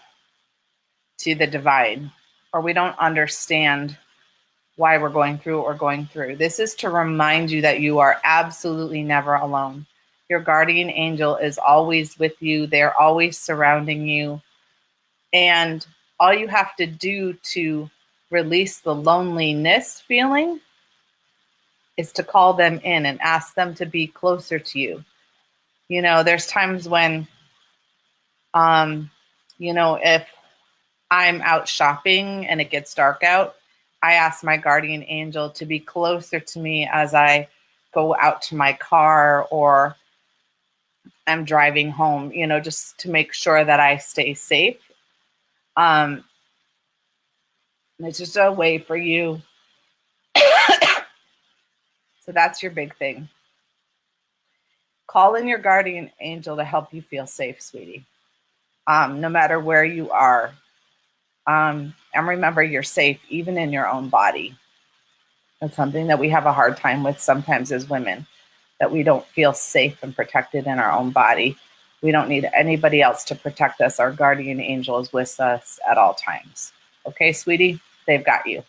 to the divine, or we don't understand why we're going through what we're going through. This is to remind you that you are absolutely never alone. Your guardian angel is always with you. They're always surrounding you. And all you have to do to release the loneliness feeling is to call them in and ask them to be closer to you. There's times when, if I'm out shopping and it gets dark out, I ask my guardian angel to be closer to me as I go out to my car or I'm driving home, you know, just to make sure that I stay safe. It's just a way for you. So that's your big thing. Call in your guardian angel to help you feel safe, sweetie. No matter where you are. And remember, you're safe even in your own body. That's something that we have a hard time with sometimes as women, that we don't feel safe and protected in our own body. We don't need anybody else to protect us. Our guardian angel is with us at all times. Okay, sweetie? They've got you.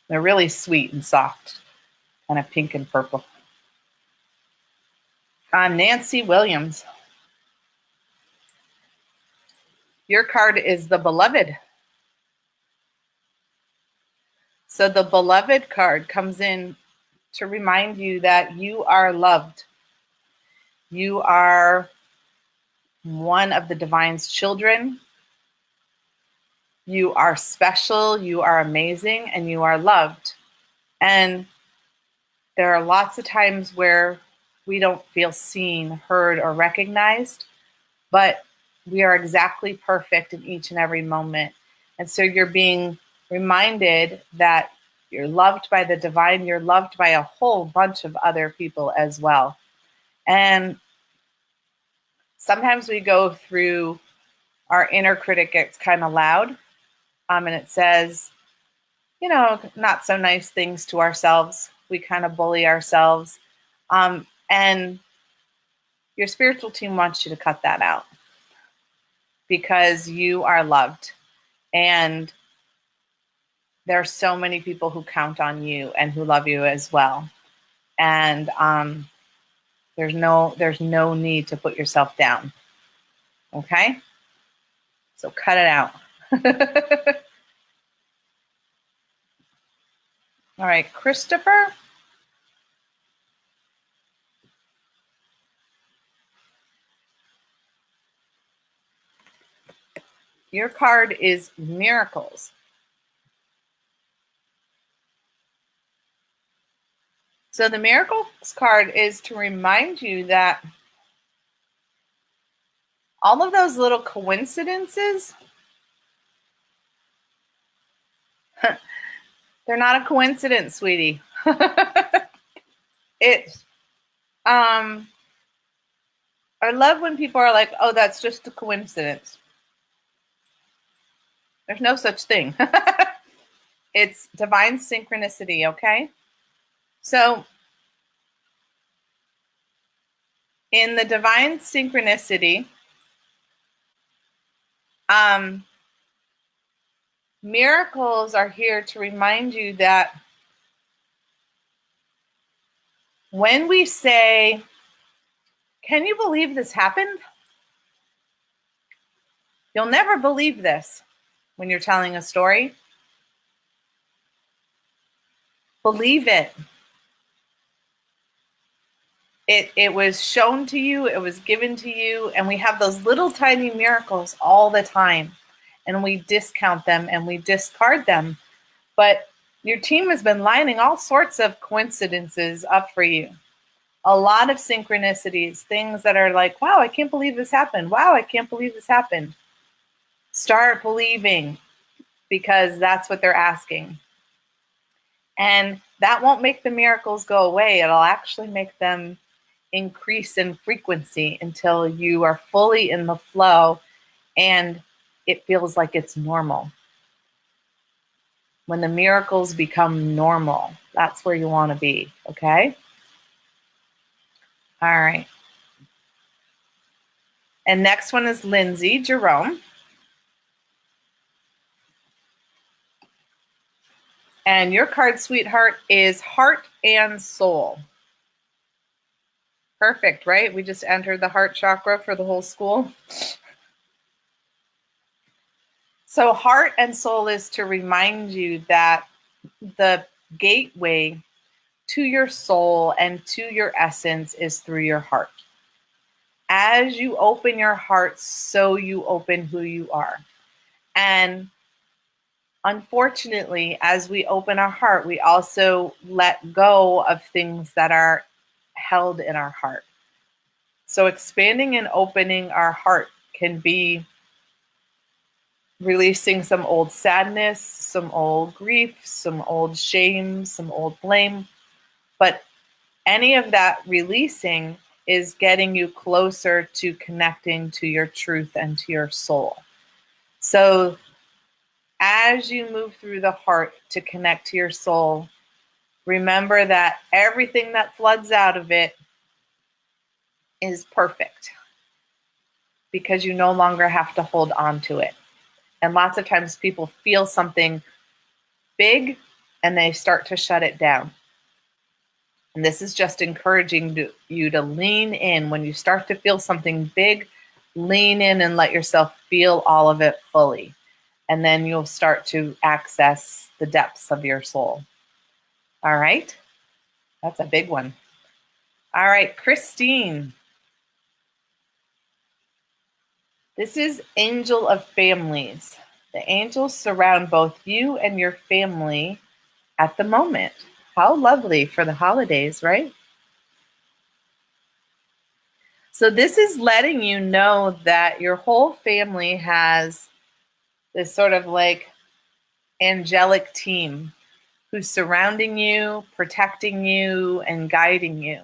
They're really sweet and soft, kind of pink and purple. Nancy Williams. Your card is the Beloved. So the Beloved card comes in to remind you that you are loved. You are one of the divine's children. You are special, you are amazing, and you are loved. And there are lots of times where we don't feel seen, heard, or recognized, but we are exactly perfect in each and every moment. And so you're being reminded that you're loved by the divine, you're loved by a whole bunch of other people as well. And sometimes we go through, our inner critic gets kind of loud, and it says, you know, not so nice things to ourselves. We kind of bully ourselves. And your spiritual team wants you to cut that out because you are loved. And there are so many people who count on you and who love you as well. And there's no need to put yourself down. Okay? So cut it out. All right, Christopher. Your card is Miracles. So the Miracles card is to remind you that all of those little coincidences, they're not a coincidence, sweetie. It's I love when people are like, oh, that's just a coincidence. There's no such thing. It's divine synchronicity, okay? So in the divine synchronicity, miracles are here to remind you that when we say, can you believe this happened? You'll never believe this when you're telling a story. Believe it. It was shown to you, it was given to you, and we have those little tiny miracles all the time, and we discount them and we discard them. But your team has been lining all sorts of coincidences up for you. A lot of synchronicities, things that are like, wow, I can't believe this happened. Wow, I can't believe this happened. Start believing, because that's what they're asking. And that won't make the miracles go away. It'll actually make them increase in frequency until you are fully in the flow and it feels like it's normal. When the miracles become normal, that's where you want to be, okay? All right. And next one is Lindsay Jerome. And your card, sweetheart, is Heart and Soul. Perfect, right? We just entered the heart chakra for the whole school. So heart and soul is to remind you that the gateway to your soul and to your essence is through your heart. As you open your heart, so you open who you are. And Unfortunately, as we open our heart, we also let go of things that are held in our heart. So expanding and opening our heart can be releasing some old sadness, some old grief, some old shame, some old blame. But any of that releasing is getting you closer to connecting to your truth and to your soul. So as you move through the heart to connect to your soul, remember that everything that floods out of it is perfect because you no longer have to hold on to it. And lots of times people feel something big and they start to shut it down. And this is just encouraging you to lean in. When you start to feel something big, lean in and let yourself feel all of it fully. And then you'll start to access the depths of your soul. All right? That's a big one. All right, Christine. This is Angel of Families. The angels surround both you and your family at the moment. How lovely for the holidays, right? So this is letting you know that your whole family has this sort of like angelic team who's surrounding you, protecting you, and guiding you.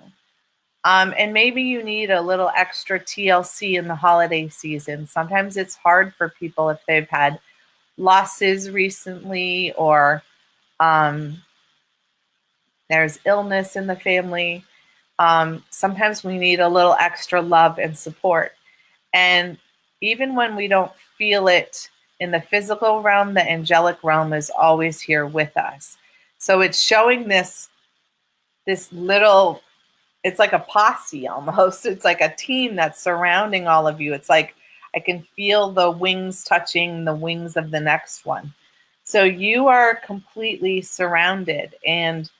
And maybe you need a little extra TLC in the holiday season. Sometimes it's hard for people if they've had losses recently or there's illness in the family. Sometimes we need a little extra love and support. And even when we don't feel it in the physical realm, the angelic realm is always here with us. So it's showing this little, it's like a posse almost. It's like a team that's surrounding all of you. It's like I can feel the wings touching the wings of the next one. So you are completely surrounded, and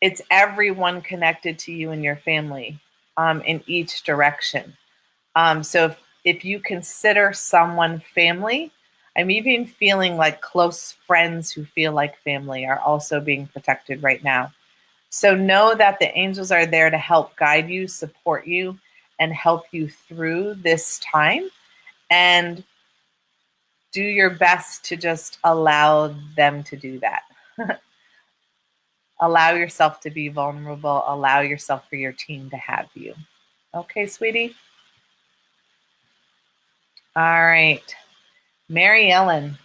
it's everyone connected to you and your family in each direction. So if you consider someone family, I'm even feeling like close friends who feel like family are also being protected right now. So know that the angels are there to help guide you, support you, and help you through this time. And do your best to just allow them to do that. Allow yourself to be vulnerable. Allow yourself for your team to have you. Okay, sweetie? All right. Mary Ellen.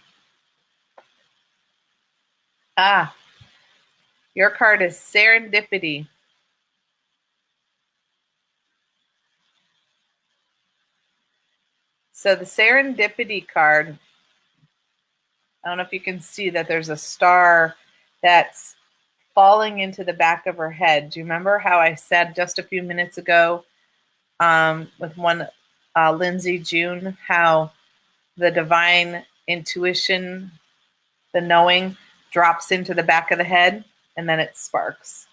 Your card is Serendipity. So the Serendipity card, I don't know if you can see that there's a star that's falling into the back of her head. Do you remember how I said just a few minutes ago with one Lindsay June, how the divine intuition, the knowing, drops into the back of the head and then it sparks.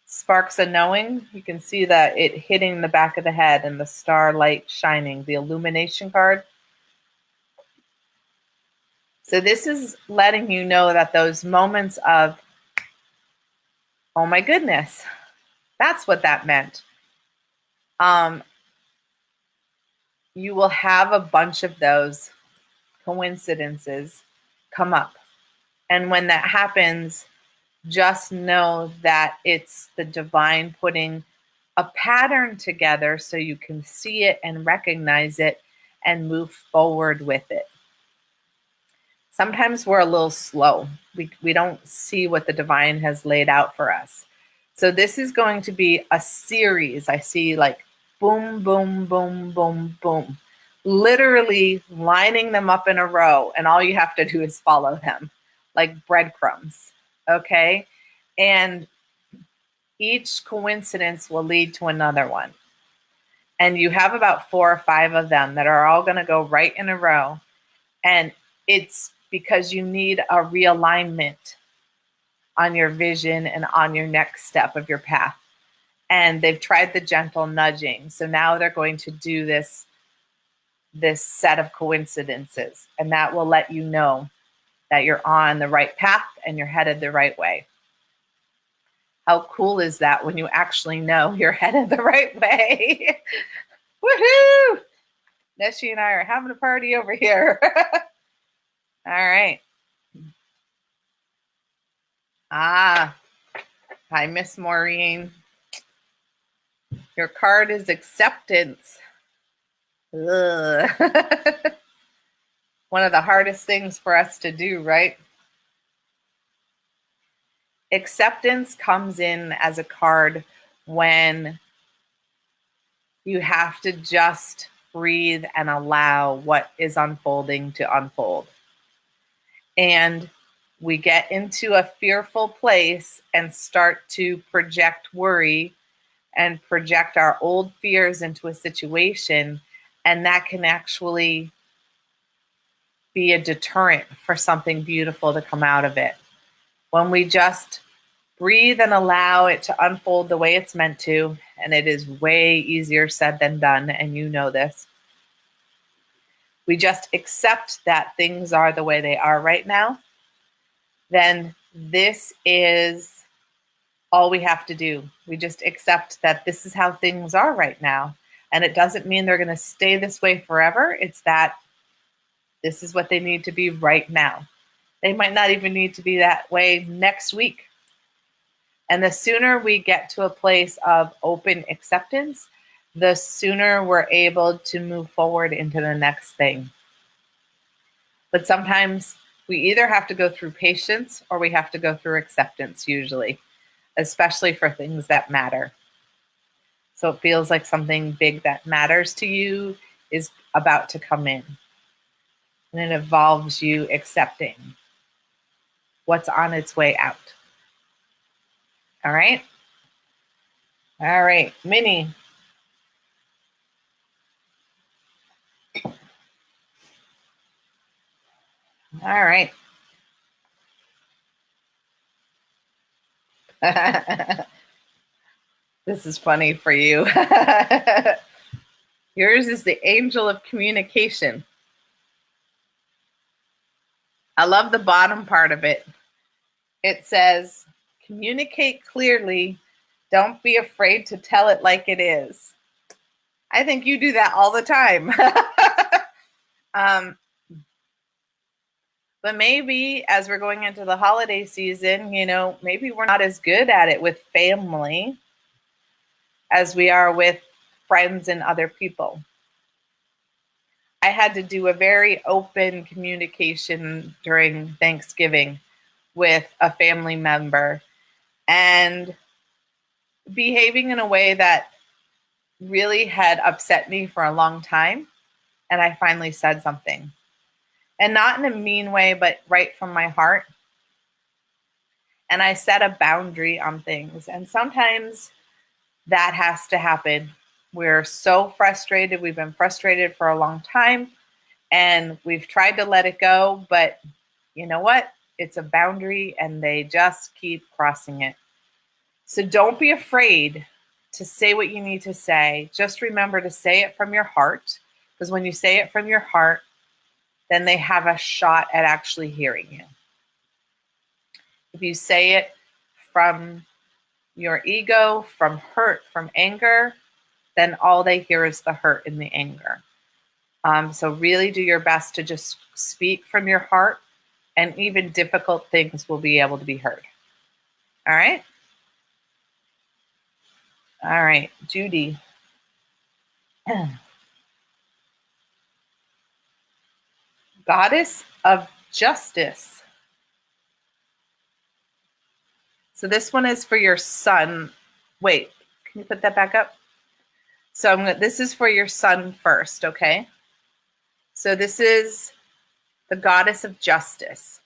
Sparks a knowing. You can see that it hitting the back of the head and the starlight shining, the illumination card. So this is letting you know that those moments of, oh my goodness, that's what that meant. You will have a bunch of those coincidences come up. And when that happens, just know that it's the divine putting a pattern together so you can see it and recognize it and move forward with it. Sometimes we're a little slow. We don't see what the divine has laid out for us. So this is going to be a series. I see like boom, boom, boom, boom, boom, literally lining them up in a row. And all you have to do is follow them like breadcrumbs. Okay. And each coincidence will lead to another one. And you have about 4 or 5 of them that are all going to go right in a row. And it's because you need a realignment on your vision and on your next step of your path. And they've tried the gentle nudging. So now they're going to do this set of coincidences. And that will let you know that you're on the right path and you're headed the right way. How cool is that when you actually know you're headed the right way? Woohoo! Neshi and I are having a party over here. All right. Hi, Miss Maureen. Your card is acceptance. Ugh. One of the hardest things for us to do, right? Acceptance comes in as a card when you have to just breathe and allow what is unfolding to unfold. And we get into a fearful place and start to project worry and project our old fears into a situation. And that can actually be a deterrent for something beautiful to come out of it. When we just breathe and allow it to unfold the way it's meant to, and it is way easier said than done, and you know this. We just accept that things are the way they are right now, then this is all we have to do. We just accept that this is how things are right now. And it doesn't mean they're going to stay this way forever. It's that this is what they need to be right now. They might not even need to be that way next week. And the sooner we get to a place of open acceptance, the sooner we're able to move forward into the next thing. But sometimes we either have to go through patience or we have to go through acceptance, usually, especially for things that matter. So it feels like something big that matters to you is about to come in. And it involves you accepting what's on its way out. All right? All right, Minnie. All right. This is funny for you. Yours is the angel of communication. I love the bottom part of it. It says, communicate clearly. Don't be afraid to tell it like it is. I think you do that all the time. But maybe as we're going into the holiday season, maybe we're not as good at it with family as we are with friends and other people. I had to do a very open communication during Thanksgiving with a family member and behaving in a way that really had upset me for a long time. And I finally said something. And not in a mean way, but right from my heart. And I set a boundary on things. And sometimes that has to happen. We're so frustrated. We've been frustrated for a long time. And we've tried to let it go. But you know what? It's a boundary and they just keep crossing it. So don't be afraid to say what you need to say. Just remember to say it from your heart. Because when you say it from your heart, then they have a shot at actually hearing you. If you say it from your ego, from hurt, from anger, then all they hear is the hurt and the anger. So really do your best to just speak from your heart, and even difficult things will be able to be heard. All right? All right, Judy. Goddess of Justice. So this one is for your son. Wait, can you put that back up? So this is for your son first, okay? So this is the Goddess of Justice.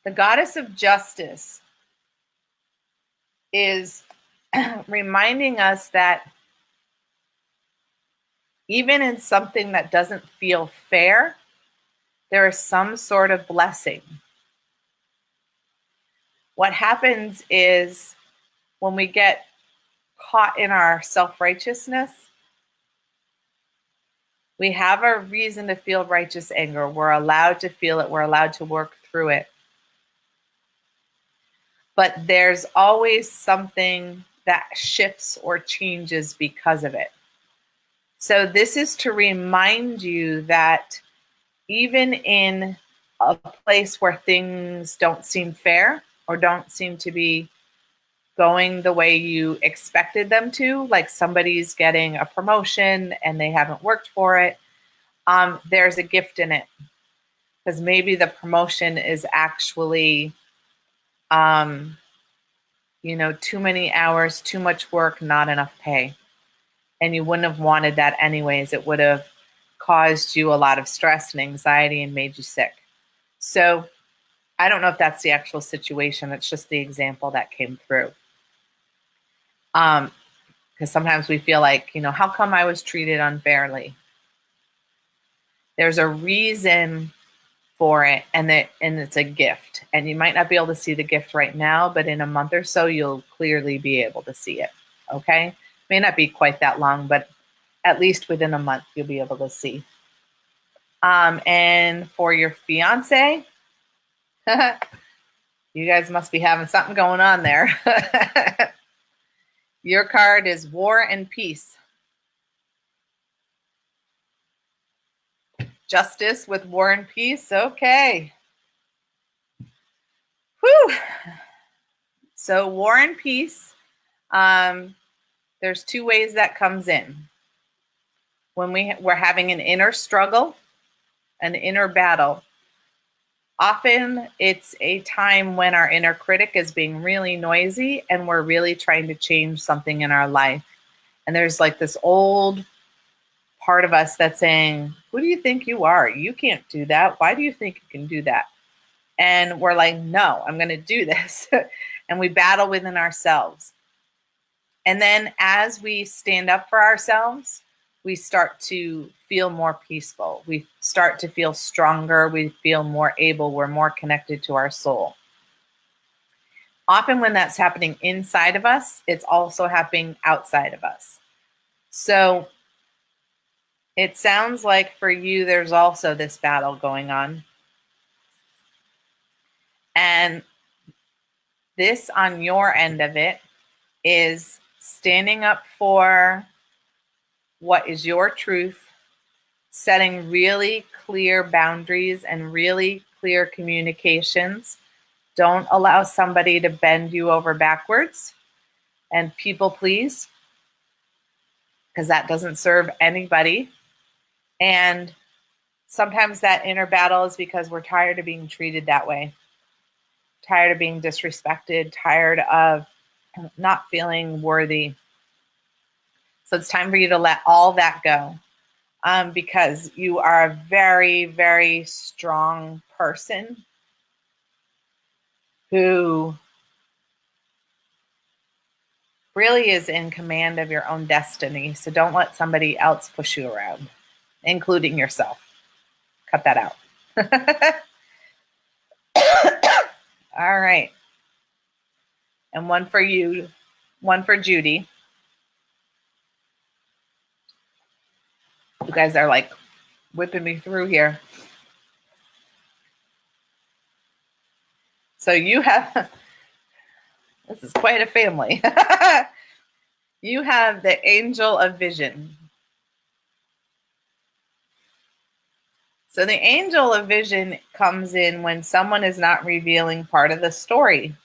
The Goddess of Justice is reminding us that even in something that doesn't feel fair, there is some sort of blessing. What happens is when we get caught in our self-righteousness, We have a reason to feel righteous anger. We're allowed to feel it. We're allowed to work through it. But there's always something that shifts or changes because of it. So this is to remind you that even in a place where things don't seem fair or don't seem to be going the way you expected them to, like somebody's getting a promotion and they haven't worked for it, there's a gift in it. Because maybe the promotion is actually, too many hours, too much work, not enough pay. And you wouldn't have wanted that anyways. It would have caused you a lot of stress and anxiety and made you sick. So I don't know if that's the actual situation. It's just the example that came through. Because sometimes we feel like, how come I was treated unfairly? There's a reason for it, and it's a gift. And you might not be able to see the gift right now, but in a month or so, you'll clearly be able to see it. Okay? May not be quite that long, but at least within a month, you'll be able to see. And for your fiance, you guys must be having something going on there. Your card is War and Peace. Justice with War and Peace. Okay. Whew. So War and Peace, there's two ways that comes in. When we're having an inner struggle, an inner battle, often it's a time when our inner critic is being really noisy and we're really trying to change something in our life. And there's like this old part of us that's saying, who do you think you are? You can't do that. Why do you think you can do that? And we're like, no, I'm going to do this. And we battle within ourselves. And then as we stand up for ourselves, we start to feel more peaceful. We start to feel stronger. We feel more able. We're more connected to our soul. Often when that's happening inside of us, it's also happening outside of us. So it sounds like for you, there's also this battle going on. And this on your end of it is standing up for what is your truth, setting really clear boundaries and really clear communications. Don't allow somebody to bend you over backwards and people please, because that doesn't serve anybody. And sometimes that inner battle is because we're tired of being treated that way, tired of being disrespected, tired of not feeling worthy. So it's time for you to let all that go, because you are a very, very strong person who really is in command of your own destiny. So don't let somebody else push you around, including yourself. Cut that out. All right. And one for you, one for Judy. You guys are like whipping me through here. So you have, this is quite a family. You have the Angel of Vision. So the Angel of Vision comes in when someone is not revealing part of the story.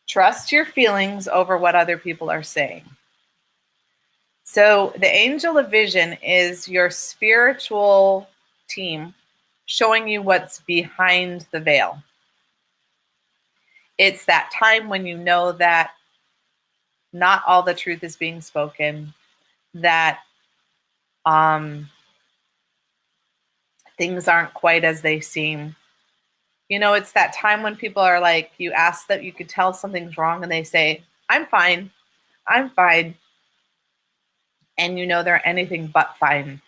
Trust your feelings over what other people are saying. So the Angel of Vision is your spiritual team showing you what's behind the veil. It's that time when you know that not all the truth is being spoken, that things aren't quite as they seem. It's that time when people are like, you ask that you could tell something's wrong and they say, I'm fine. I'm fine. And they're anything but fine.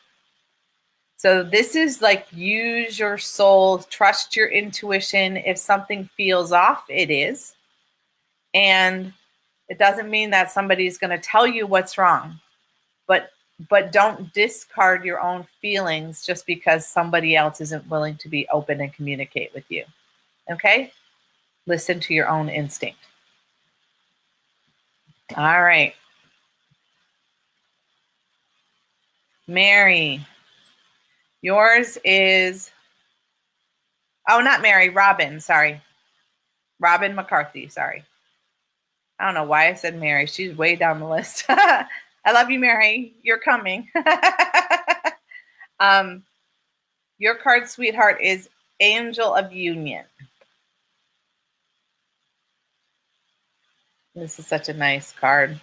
So this is like, use your soul, trust your intuition. If something feels off, it is. And it doesn't mean that somebody's going to tell you what's wrong, but but don't discard your own feelings just because somebody else isn't willing to be open and communicate with you. Okay? Listen to your own instinct. All right. Mary, yours is, oh, not Mary, Robin, sorry. Robin McCarthy, sorry. I don't know why I said Mary. She's way down the list. I love you, Mary. You're coming. Your card, sweetheart, is Angel of Union. This is such a nice card.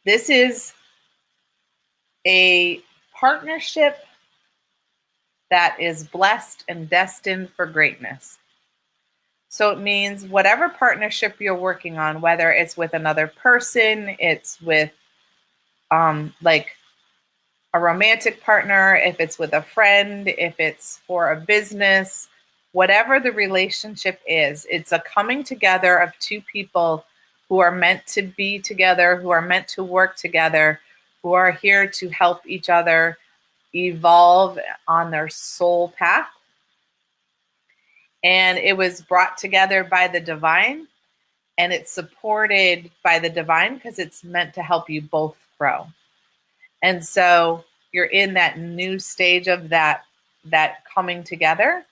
This is a partnership that is blessed and destined for greatness. So it means whatever partnership you're working on, whether it's with another person, it's with like a romantic partner, if it's with a friend, if it's for a business, whatever the relationship is, it's a coming together of two people who are meant to be together, who are meant to work together, who are here to help each other evolve on their soul path. And it was brought together by the divine, and it's supported by the divine because it's meant to help you both grow. And so you're in that new stage of that coming together.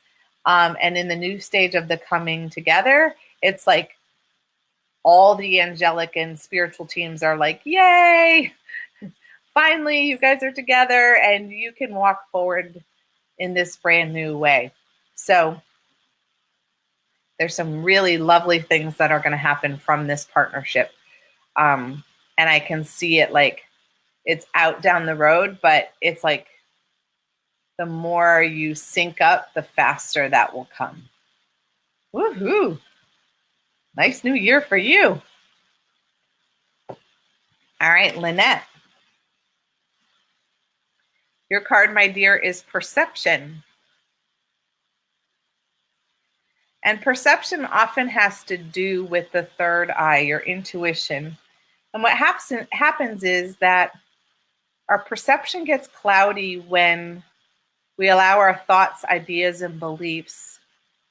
And in the new stage of the coming together, it's like all the angelic and spiritual teams are like, yay, finally you guys are together and you can walk forward in this brand new way. So there's some really lovely things that are going to happen from this partnership. And I can see it like it's out down the road, but it's like the more you sync up, the faster that will come. Woohoo! Nice new year for you. All right, Lynette. Your card, my dear, is Perception. And perception often has to do with the third eye, your intuition. And what happens is that our perception gets cloudy when we allow our thoughts, ideas, and beliefs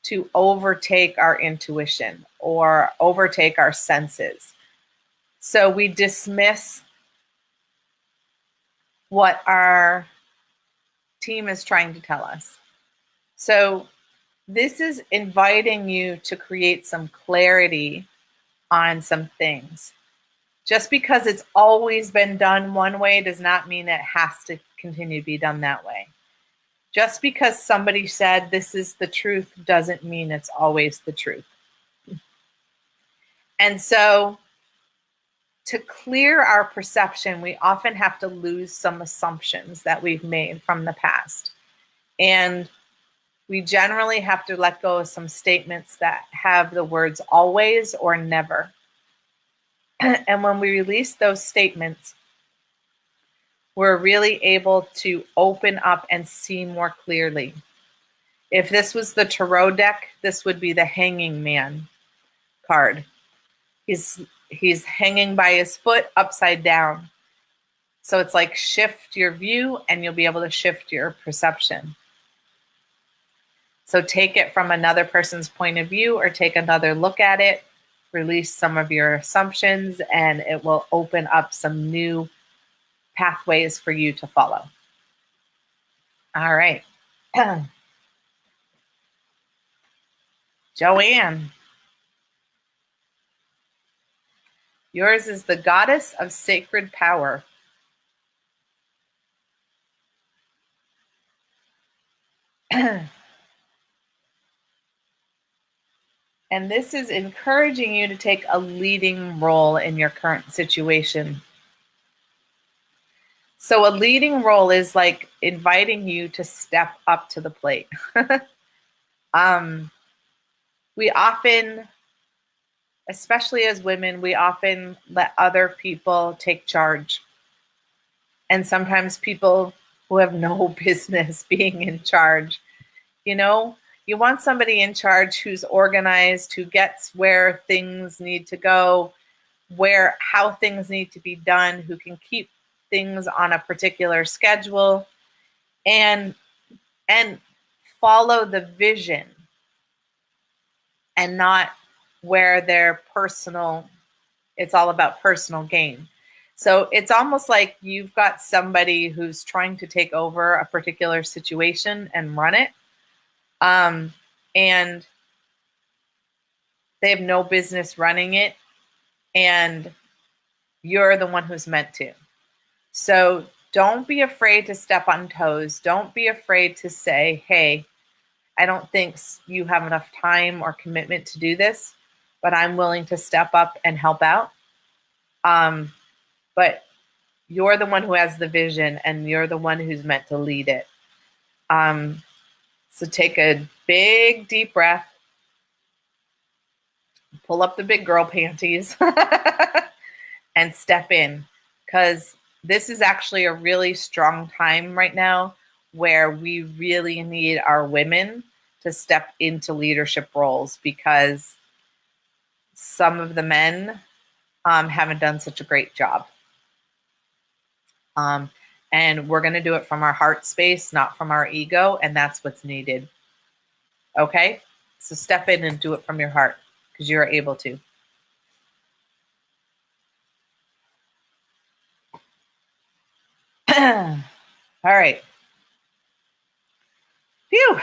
to overtake our intuition or overtake our senses. So we dismiss what our team is trying to tell us. So this is inviting you to create some clarity on some things. Just because it's always been done one way does not mean it has to continue to be done that way. Just because somebody said this is the truth doesn't mean it's always the truth. And so to clear our perception, we often have to lose some assumptions that we've made from the past. And we generally have to let go of some statements that have the words always or never. And when we release those statements, we're really able to open up and see more clearly. If this was the tarot deck, this would be the Hanging Man card. He's hanging by his foot upside down. So it's like shift your view and you'll be able to shift your perception. So take it from another person's point of view or take another look at it, release some of your assumptions, and it will open up some new pathways for you to follow. All right. Joanne. Yours is the Goddess of Sacred Power. And this is encouraging you to take a leading role in your current situation. So a leading role is like inviting you to step up to the plate. We often, especially as women, we often let other people take charge. And sometimes people who have no business being in charge. You know, you want somebody in charge who's organized, who gets where things need to go, where how things need to be done, who can keep things on a particular schedule, and follow the vision and not where their personal, it's all about personal gain. So it's almost like you've got somebody who's trying to take over a particular situation and run it, and they have no business running it, and you're the one who's meant to. So don't be afraid to step on toes. Don't be afraid to say, hey, I don't think you have enough time or commitment to do this, but I'm willing to step up and help out. But you're the one who has the vision, and you're the one who's meant to lead it. So take a big, deep breath, pull up the big girl panties, and step in, because this is actually a really strong time right now where we really need our women to step into leadership roles, because some of the men haven't done such a great job. And we're going to do it from our heart space, not from our ego, and that's what's needed. Okay? So step in and do it from your heart, because you're able to. All right. Phew.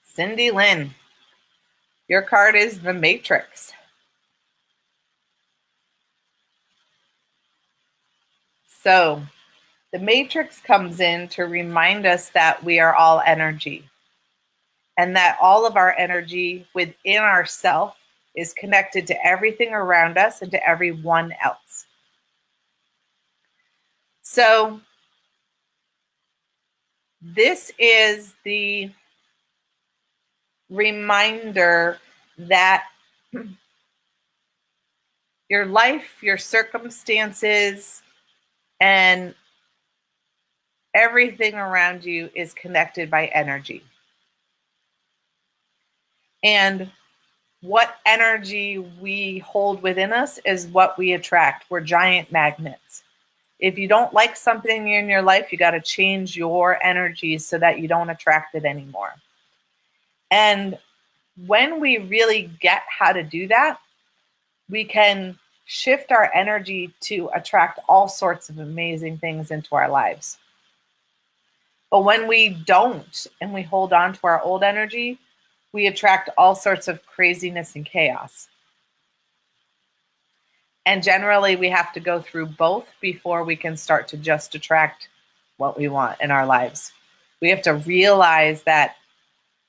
Cindy Lynn, your card is the Matrix. So the Matrix comes in to remind us that we are all energy, and that all of our energy within ourself is connected to everything around us and to everyone else. So this is the reminder that your life, your circumstances, and everything around you is connected by energy. And what energy we hold within us is what we attract. We're giant magnets. If you don't like something in your life, you got to change your energy so that you don't attract it anymore. And when we really get how to do that, we can shift our energy to attract all sorts of amazing things into our lives. But when we don't, and we hold on to our old energy, we attract all sorts of craziness and chaos. And generally, we have to go through both before we can start to just attract what we want in our lives. We have to realize that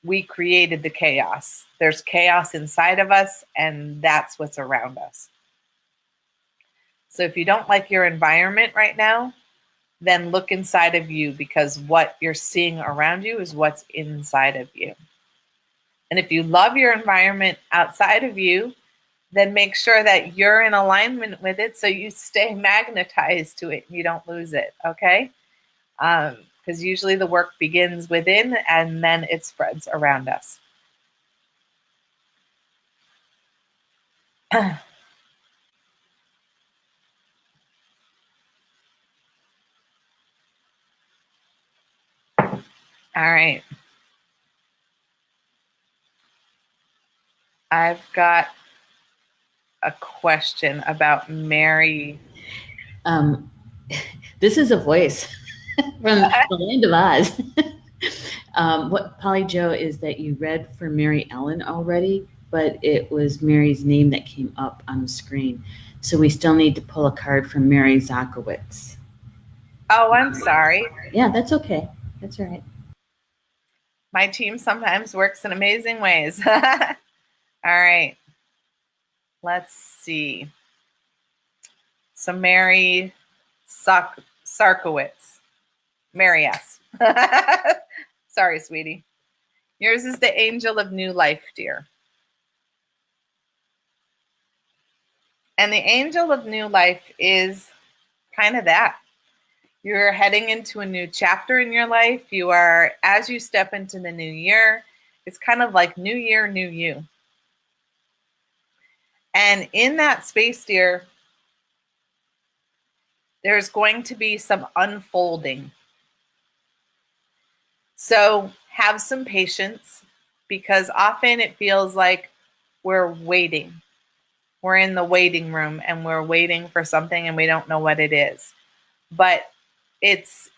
we created the chaos. There's chaos inside of us, and that's what's around us. So if you don't like your environment right now, then look inside of you, because what you're seeing around you is what's inside of you. And if you love your environment outside of you, then make sure that you're in alignment with it so you stay magnetized to it and you don't lose it, okay? Because usually the work begins within and then it spreads around us. All right. I've got a question about Mary. This is a voice from the land of Oz. What Polly Joe is that you read for Mary Ellen already, but it was Mary's name that came up on the screen. So we still need to pull a card from Mary Zakowicz. Oh, I'm sorry. Yeah, that's okay. That's all right. My team sometimes works in amazing ways. All right. Let's see. So Mary Sarkowitz. Mary S. Sorry, sweetie. Yours is the angel of new life, dear. And the angel of new life is kind of that. You're heading into a new chapter in your life. You are, as you step into the new year, it's kind of like new year, new you. And in that space, dear, there's going to be some unfolding. So have some patience, because often it feels like we're waiting. We're in the waiting room and we're waiting for something and we don't know what it is. But it's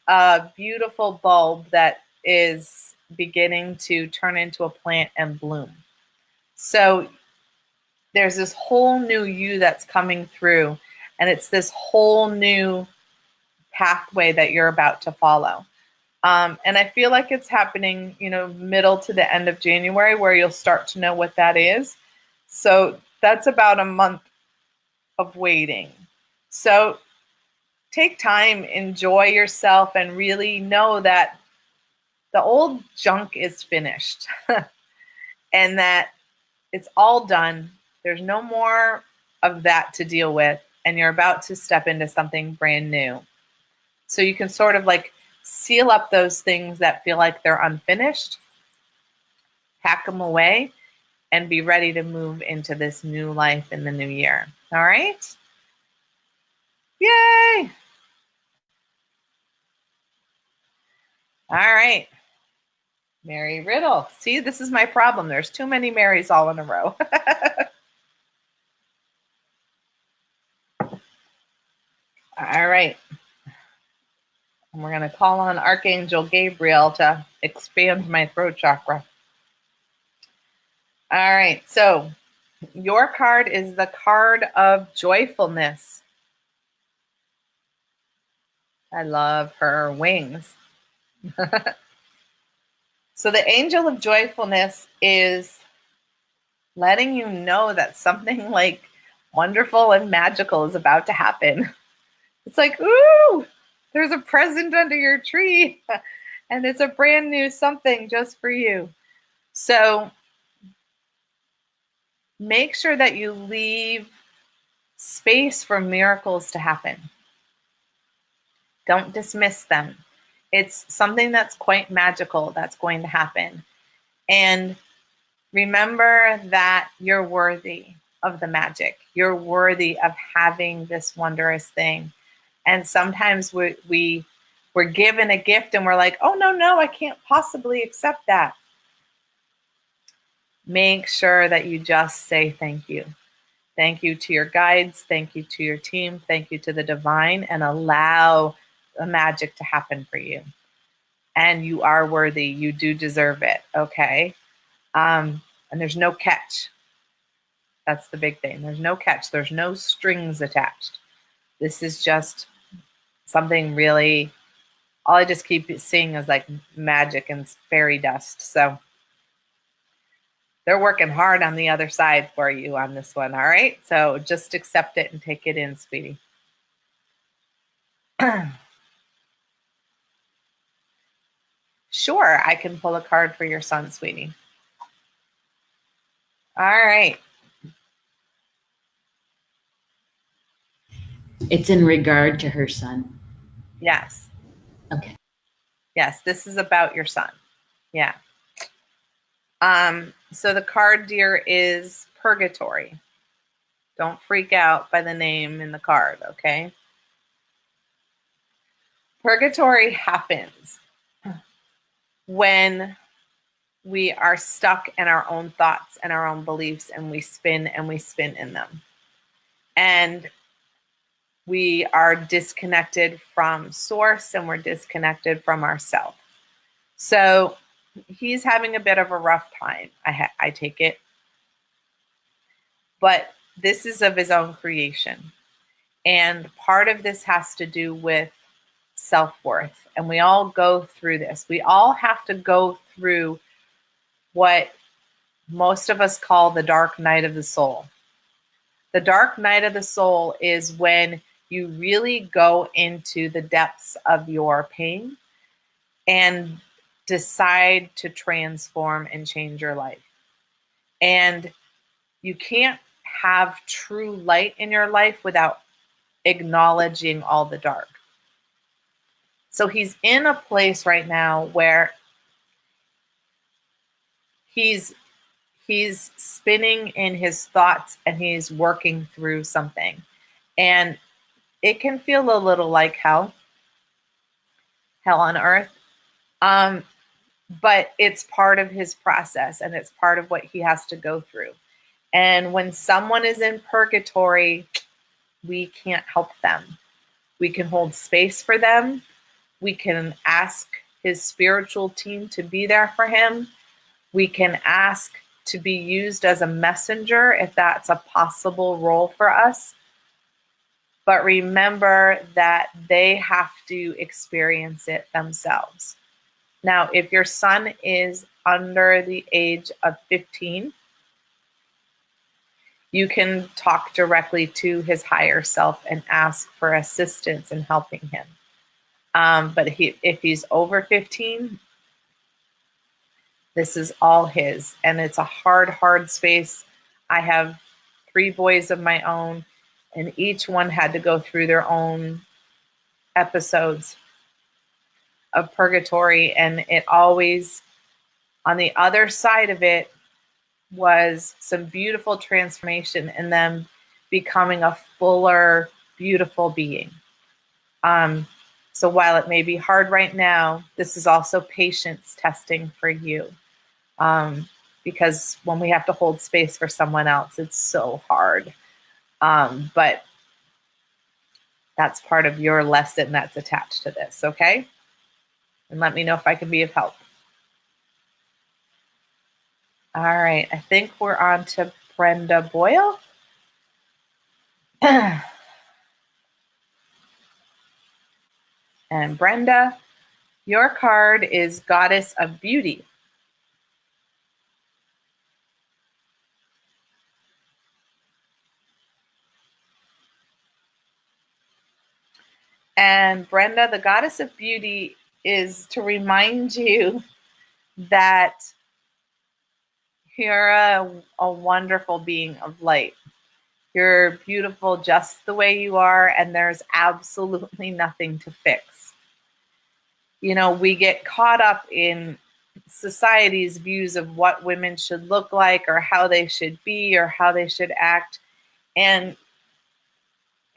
a beautiful bulb that is beginning to turn into a plant and bloom. So there's this whole new you that's coming through, and it's this whole new pathway that you're about to follow. And I feel like it's happening, middle to the end of January, where you'll start to know what that is. So that's about a month of waiting. So take time, enjoy yourself, and really know that the old junk is finished and that it's all done. There's no more of that to deal with, and you're about to step into something brand new. So you can sort of like seal up those things that feel like they're unfinished, pack them away, and be ready to move into this new life in the new year. All right? Yay! All right. Mary Riddle. See, this is my problem. There's too many Marys all in a row. All right. And we're going to call on Archangel Gabriel to expand my throat chakra. All right. So your card is the card of joyfulness. I love her wings. So the angel of joyfulness is letting you know that something like wonderful and magical is about to happen. It's like, ooh, there's a present under your tree and it's a brand new something just for you. So make sure that you leave space for miracles to happen. Don't dismiss them. It's something that's quite magical that's going to happen. And remember that you're worthy of the magic. You're worthy of having this wondrous thing. And sometimes we're given a gift and we're like, oh, no, I can't possibly accept that. Make sure that you just say thank you. Thank you to your guides. Thank you to your team. Thank you to the divine, and allow the magic to happen for you. And you are worthy. You do deserve it. Okay. And there's no catch. That's the big thing. There's no catch. There's no strings attached. This is just something really, all I just keep seeing is like magic and fairy dust. So they're working hard on the other side for you on this one. All right. So just accept it and take it in, sweetie. Sure, I can pull a card for your son, sweetie. All right. It's in regard to her son. Yes. Okay. Yes, this is about your son. Yeah. So the card, dear, is Purgatory. Don't freak out by the name in the card, okay? Purgatory happens when we are stuck in our own thoughts and our own beliefs, and we spin in them. And we are disconnected from source, and we're disconnected from ourselves. So he's having a bit of a rough time, I take it. But this is of his own creation. And part of this has to do with self-worth. And we all go through this. We all have to go through what most of us call the dark night of the soul. The dark night of the soul is when you really go into the depths of your pain and decide to transform and change your life. And you can't have true light in your life without acknowledging all the dark. So he's in a place right now where he's he's spinning in his thoughts and he's working through something. And it can feel a little like hell on earth. But it's part of his process and it's part of what he has to go through. And when someone is in purgatory, we can't help them. We can hold space for them. We can ask his spiritual team to be there for him. We can ask to be used as a messenger if that's a possible role for us. But remember that they have to experience it themselves. Now, if your son is under the age of 15, you can talk directly to his higher self and ask for assistance in helping him. But if he's over 15, this is all his. And it's a hard space. I have 3 boys of my own, and each one had to go through their own episodes of purgatory. And it always, on the other side of it, was some beautiful transformation in them becoming a fuller, beautiful being. So while it may be hard right now, this is also patience testing for you. Because when we have to hold space for someone else, it's so hard. But that's part of your lesson that's attached to this, okay? And let me know if I can be of help. All right, I think we're on to Brenda Boyle. And Brenda, your card is Goddess of Beauty. And Brenda, the Goddess of Beauty is to remind you that you're a wonderful being of light. You're beautiful just the way you are, and there's absolutely nothing to fix. You know, we get caught up in society's views of what women should look like or how they should be or how they should act. And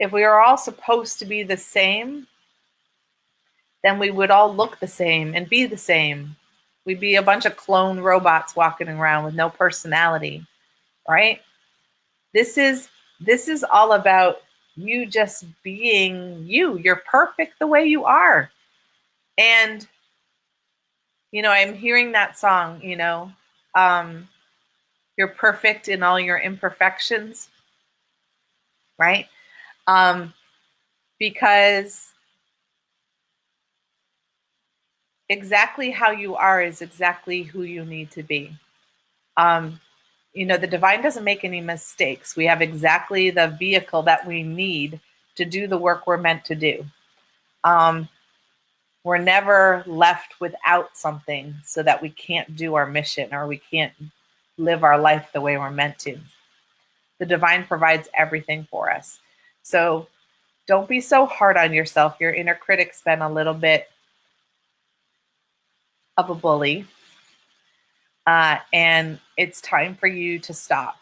if we are all supposed to be the same, then we would all look the same and be the same. We'd be a bunch of clone robots walking around with no personality, right? This is all about you just being you. You're perfect the way you are. And, you know, I'm hearing that song, you know, you're perfect in all your imperfections, right? Because exactly how you are is exactly who you need to be. You know, the divine doesn't make any mistakes. We have exactly the vehicle that we need to do the work we're meant to do. We're never left without something so that we can't do our mission or we can't live our life the way we're meant to. The divine provides everything for us. So don't be so hard on yourself. Your inner critic's been a little bit of a bully. And it's time for you to stop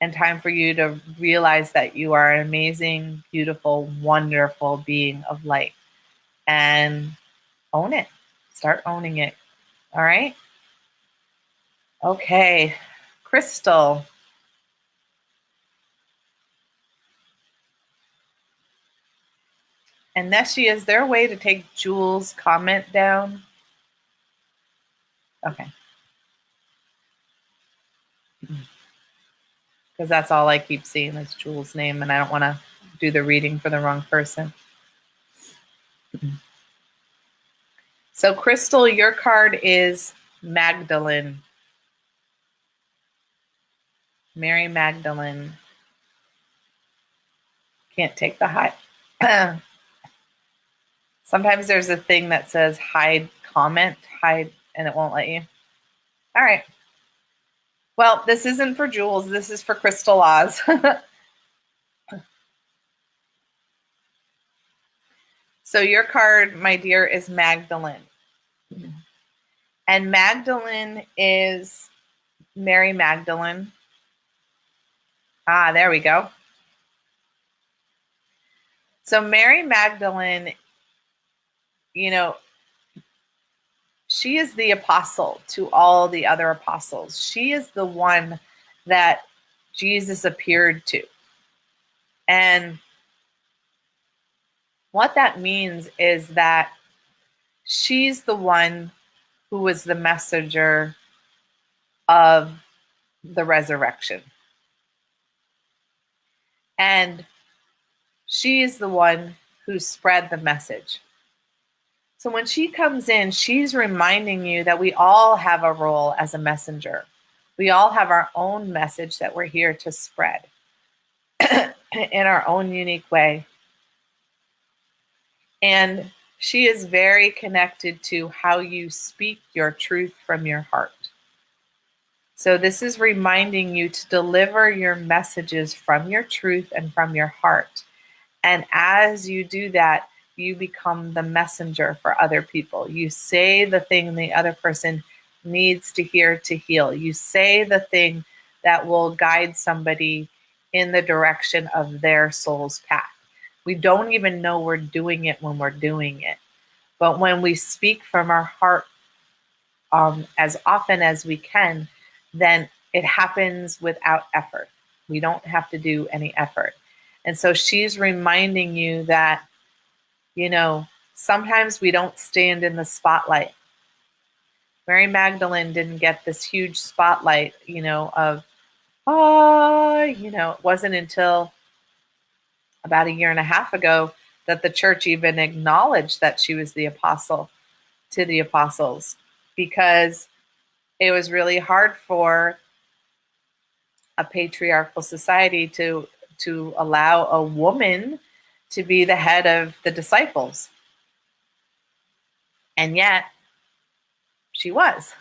and time for you to realize that you are an amazing, beautiful, wonderful being of light, and own it. Start owning it. All right. Okay. Crystal. And Neshi, is there a way to take Jules' comment down? Okay. Because that's all I keep seeing is Jules' name, and I don't want to do the reading for the wrong person. So, Crystal, your card is Magdalene. Mary Magdalene. Can't take the hide. Sometimes there's a thing that says hide comment, hide, and it won't let you. All right. Well, this isn't for Jules. This is for Crystal Oz. So your card, my dear, is Magdalene. And Magdalene is Mary Magdalene. Ah, there we go. So Mary Magdalene, you know, she is the apostle to all the other apostles. She is the one that Jesus appeared to. And what that means is that she's the one who was the messenger of the resurrection. And she is the one who spread the message. So when she comes in, she's reminding you that we all have a role as a messenger. We all have our own message that we're here to spread in our own unique way. And she is very connected to how you speak your truth from your heart. So this is reminding you to deliver your messages from your truth and from your heart. And as you do that, you become the messenger for other people. You say the thing the other person needs to hear to heal. You say the thing that will guide somebody in the direction of their soul's path. We don't even know we're doing it when we're doing it. But when we speak from our heart as often as we can, then it happens without effort. We don't have to do any effort. And so she's reminding you that, you know, sometimes we don't stand in the spotlight. Mary Magdalene didn't get this huge spotlight, you know, of, it wasn't until about a year and a half ago that the church even acknowledged that she was the apostle to the apostles, because it was really hard for a patriarchal society to allow a woman to be the head of the disciples. And yet she was.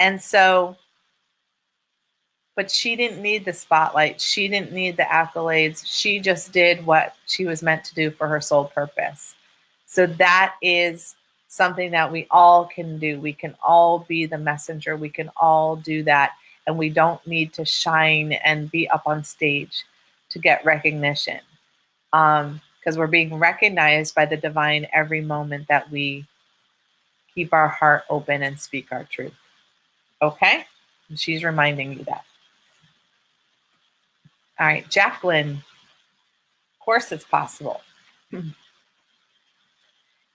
And so, but she didn't need the spotlight. She didn't need the accolades. She just did what she was meant to do for her sole purpose. So that is something that we all can do. We can all be the messenger. We can all do that. And we don't need to shine and be up on stage to get recognition. Because we're being recognized by the divine every moment that we keep our heart open and speak our truth. Okay? And she's reminding you that. All right, Jacqueline. Of course it's possible.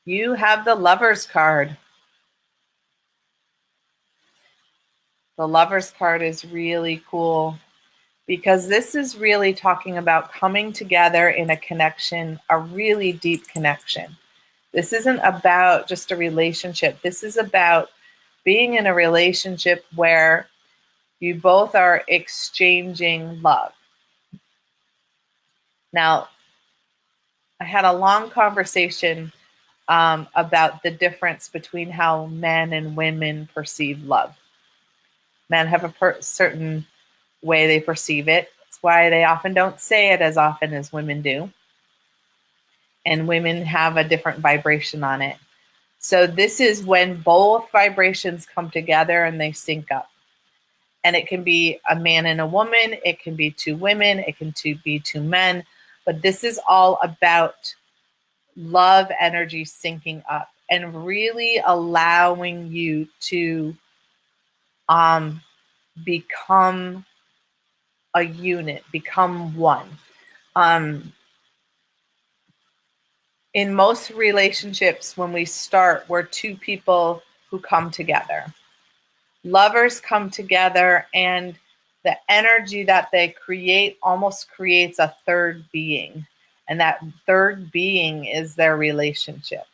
You have the Lover's card. The Lover's card is really cool because this is really talking about coming together in a connection, a really deep connection. This isn't about just a relationship. This is about being in a relationship where you both are exchanging love. Now, I had a long conversation about the difference between how men and women perceive love. Men have a certain way they perceive it. That's why they often don't say it as often as women do. And women have a different vibration on it. So this is when both vibrations come together and they sync up. And it can be a man and a woman. It can be two women. It can be two men. But this is all about love energy syncing up and really allowing you to become a unit, become one. In most relationships, when we start, we're two people who come together. Lovers come together, and the energy that they create almost creates a third being. And that third being is their relationship.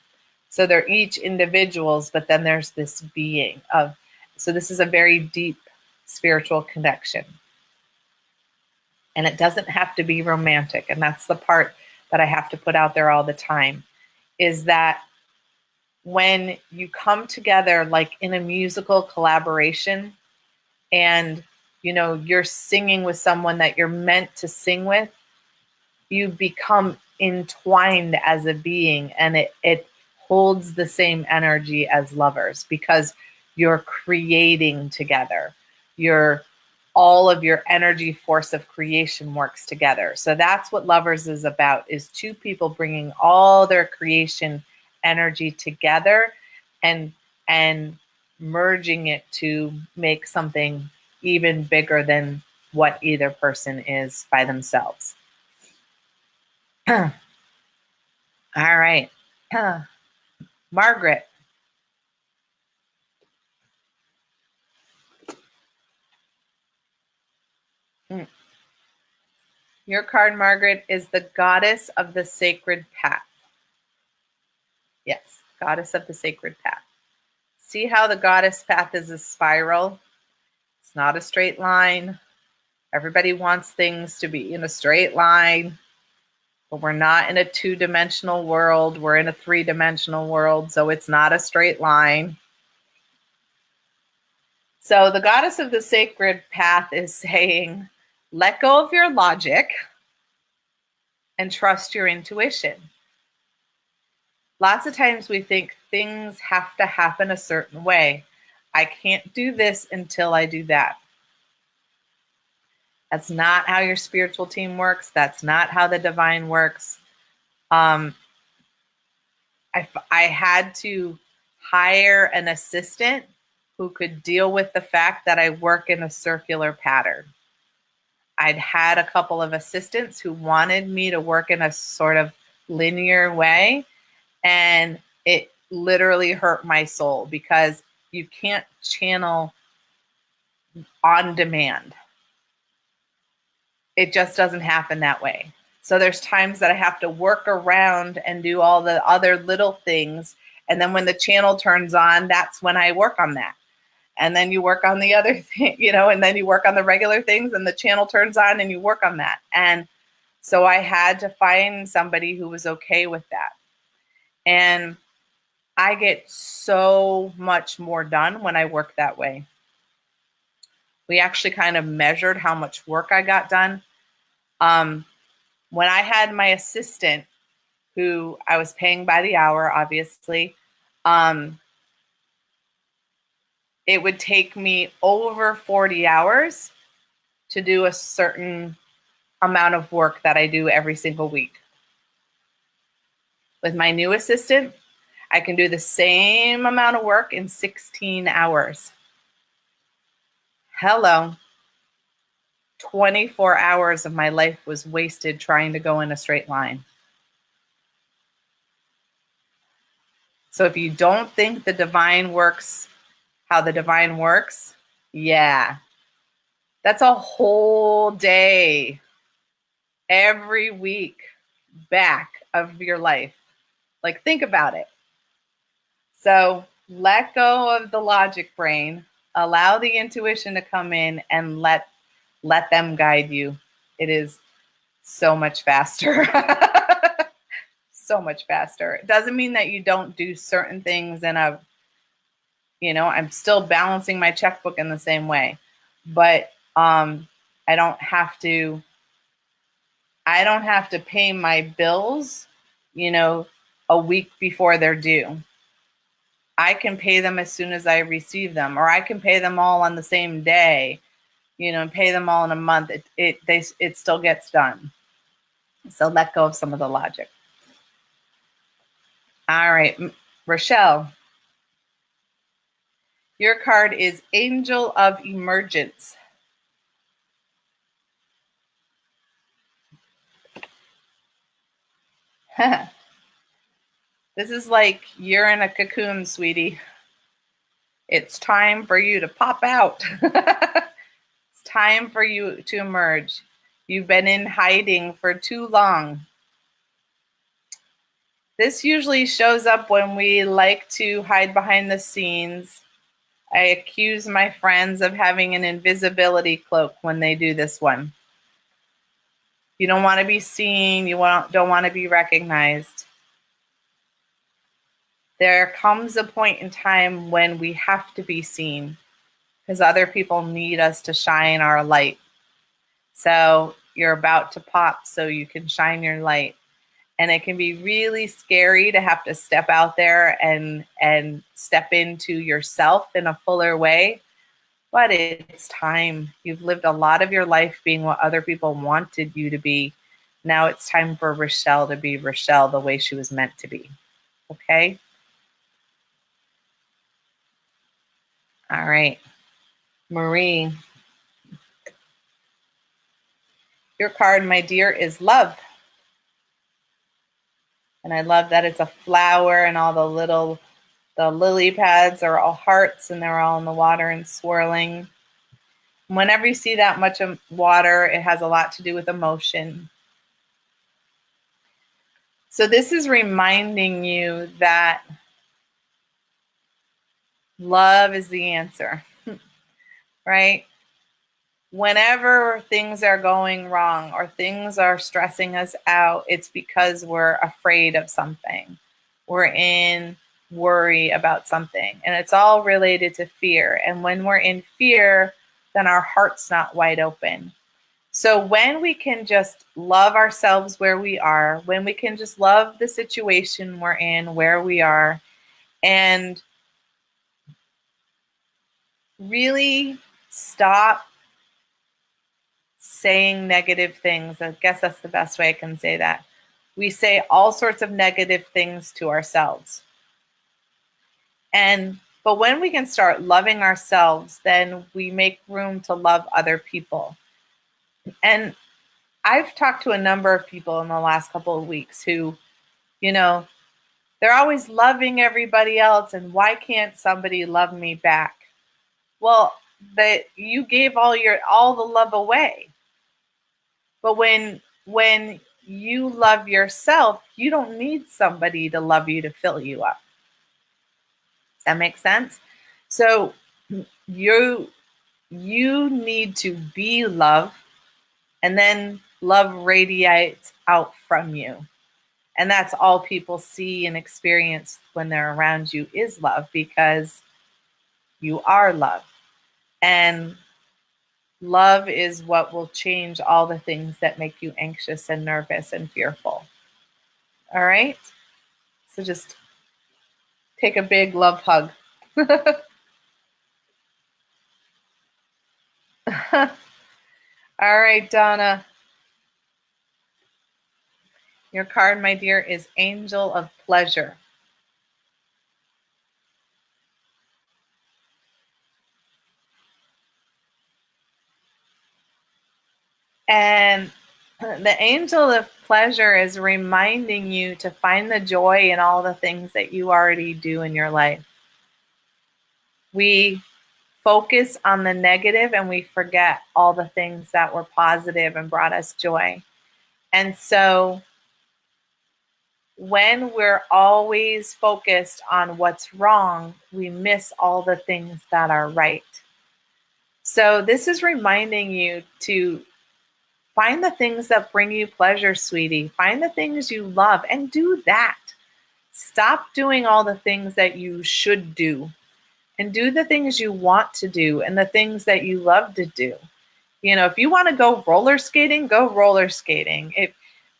So they're each individuals, but then there's this being of, so this is a very deep spiritual connection. And it doesn't have to be romantic. And that's the part that I have to put out there all the time, is that when you come together like in a musical collaboration and you're singing with someone that you're meant to sing with, you become entwined as a being, and it holds the same energy as lovers because you're creating together. your all of your energy force of creation works together. So that's what Lovers is about, is two people bringing all their creation energy together and merging it to make something even bigger than what either person is by themselves. All right. Margaret. Your card, Margaret, is the goddess of the sacred path. Yes, goddess of the sacred path. See how the goddess path is a spiral? It's not a straight line. Everybody wants things to be in a straight line, but we're not in a two-dimensional world. We're in a three-dimensional world, so it's not a straight line. So the goddess of the sacred path is saying, let go of your logic and trust your intuition. Lots of times we think things have to happen a certain way. I can't do this until I do that. That's not how your spiritual team works. That's not how the divine works. I had to hire an assistant who could deal with the fact that I work in a circular pattern. I'd had a couple of assistants who wanted me to work in a sort of linear way, and it literally hurt my soul because you can't channel on demand. It just doesn't happen that way. So there's times that I have to work around and do all the other little things. And then when the channel turns on, that's when I work on that. And then you work on the other thing, and then you work on the regular things and the channel turns on and you work on that. And so I had to find somebody who was okay with that. And I get so much more done when I work that way. We actually kind of measured how much work I got done. When I had my assistant, who I was paying by the hour, obviously, it would take me over 40 hours to do a certain amount of work that I do every single week. With my new assistant, I can do the same amount of work in 16 hours. Hello. 24 hours of my life was wasted trying to go in a straight line. So if you don't think the divine works how the divine works, yeah, that's a whole day every week back of your life. Like, think about it. So let go of the logic brain, allow the intuition to come in, and let them guide you. It is so much faster. So much faster. It doesn't mean that you don't do certain things in a, I'm still balancing my checkbook in the same way, but I don't have to pay my bills, a week before they're due. I can pay them as soon as I receive them, or I can pay them all on the same day, and pay them all in a month. It still gets done. So let go of some of the logic. All right, Rochelle. Your card is Angel of Emergence. This is like you're in a cocoon, sweetie. It's time for you to pop out. It's time for you to emerge. You've been in hiding for too long. This usually shows up when we like to hide behind the scenes. I accuse my friends of having an invisibility cloak when they do this one. You don't want to be seen. You don't want to be recognized. There comes a point in time when we have to be seen because other people need us to shine our light. So you're about to pop so you can shine your light. And it can be really scary to have to step out there and step into yourself in a fuller way. but it's time. You've lived a lot of your life being what other people wanted you to be. Now it's time for Rochelle to be Rochelle the way she was meant to be. Okay? All right. Marie, your card, my dear, is love. And I love that it's a flower and all the lily pads are all hearts and they're all in the water and swirling. Whenever you see that much of water, it has a lot to do with emotion. So this is reminding you that love is the answer, right? Whenever things are going wrong or things are stressing us out, it's because we're afraid of something. We're in worry about something. And it's all related to fear. And when we're in fear, then our heart's not wide open. So when we can just love ourselves where we are, when we can just love the situation we're in, where we are, and really stop saying negative things. I guess that's the best way I can say that. We say all sorts of negative things to ourselves. But when we can start loving ourselves, then we make room to love other people. And I've talked to a number of people in the last couple of weeks who, they're always loving everybody else, and why can't somebody love me back? Well, that you gave all the love away. But when you love yourself, you don't need somebody to love you to fill you up. Does that make sense? So you need to be love, and then love radiates out from you. And that's all people see and experience when they're around you is love, because you are love. And love is what will change all the things that make you anxious and nervous and fearful. All right? So just take a big love hug. All right, Donna. Your card, my dear, is Angel of Pleasure. And the angel of pleasure is reminding you to find the joy in all the things that you already do in your life. We focus on the negative and we forget all the things that were positive and brought us joy. And so when we're always focused on what's wrong, we miss all the things that are right. So this is reminding you to find the things that bring you pleasure, sweetie. Find the things you love and do that. Stop doing all the things that you should do and do the things you want to do and the things that you love to do. If you want to go roller skating, go roller skating.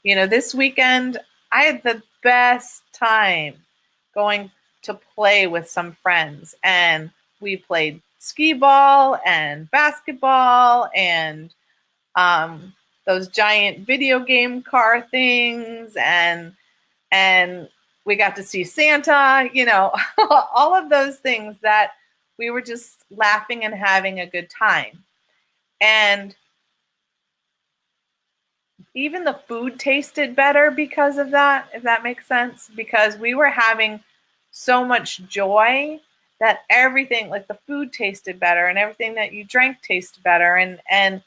This weekend, I had the best time going to play with some friends, and we played skee ball and basketball and those giant video game car things, and we got to see Santa, all of those things that we were just laughing and having a good time. And even the food tasted better because of that, if that makes sense, because we were having so much joy that everything, like the food tasted better and everything that you drank tasted better, and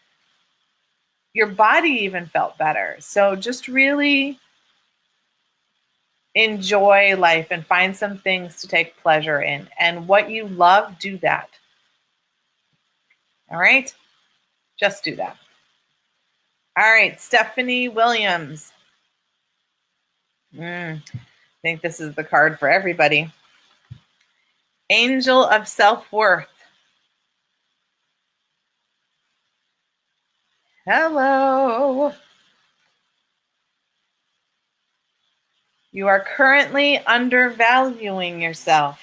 your body even felt better. So just really enjoy life and find some things to take pleasure in. And what you love, do that. All right? Just do that. All right, Stephanie Williams. I think this is the card for everybody. Angel of Self-Worth. Hello. You are currently undervaluing yourself.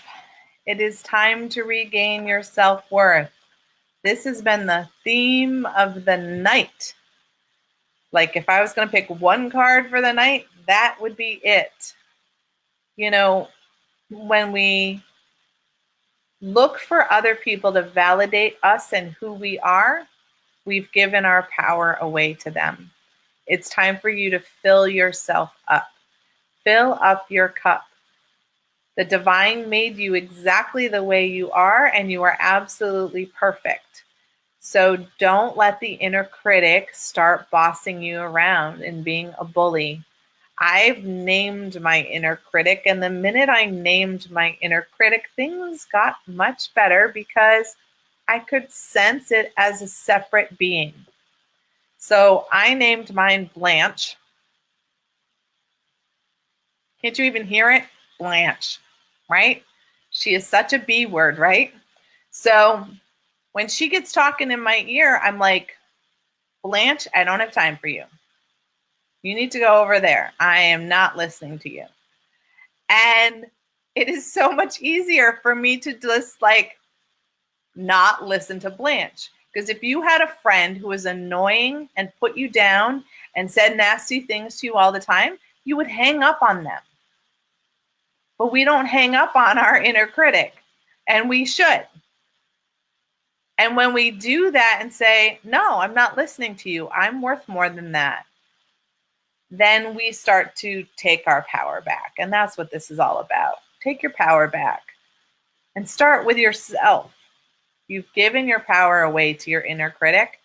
It is time to regain your self-worth. This has been the theme of the night. Like if I was going to pick one card for the night, that would be it. You know, when we look for other people to validate us and who we are, we've given our power away to them. It's time for you to fill yourself up. Fill up your cup. The divine made you exactly the way you are, and you are absolutely perfect. So don't let the inner critic start bossing you around and being a bully. I've named my inner critic, and the minute I named my inner critic, things got much better because I could sense it as a separate being. So I named mine Blanche. Can't you even hear it? Blanche, right? She is such a B word, right? So when she gets talking in my ear, I'm like, Blanche, I don't have time for you. You need to go over there. I am not listening to you. And it is so much easier for me to just like not listen to Blanche. Because if you had a friend who was annoying and put you down and said nasty things to you all the time, you would hang up on them. But we don't hang up on our inner critic, and we should. And when we do that and say, no, I'm not listening to you, I'm worth more than that, then we start to take our power back. And that's what this is all about. Take your power back and start with yourself. You've given your power away to your inner critic.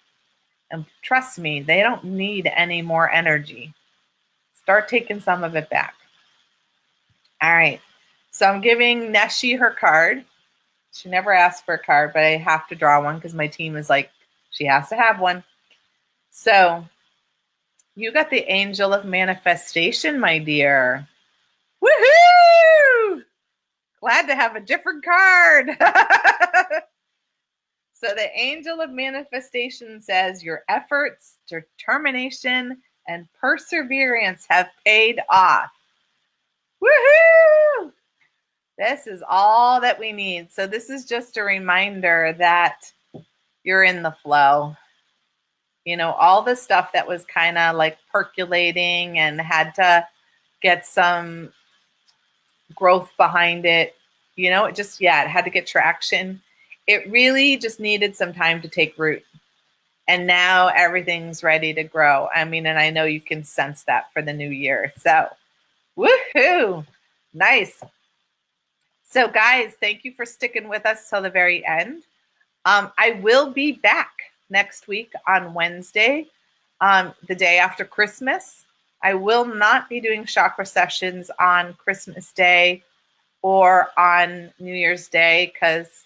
And trust me, they don't need any more energy. Start taking some of it back. All right. So I'm giving Neshi her card. She never asked for a card, but I have to draw one because my team is like, she has to have one. So you got the Angel of Manifestation, my dear. Woohoo! Glad to have a different card. So the Angel of Manifestation says your efforts, determination, and perseverance have paid off. Woohoo! This is all that we need. So this is just a reminder that you're in the flow. You know, all the stuff that was kind of like percolating and had to get some growth behind it, you know, it had to get traction. It really just needed some time to take root. And now everything's ready to grow. I mean, and I know you can sense that for the new year. So, woohoo! Nice. So, guys, thank you for sticking with us till the very end. I will be back next week on Wednesday, the day after Christmas. I will not be doing chakra sessions on Christmas Day or on New Year's Day because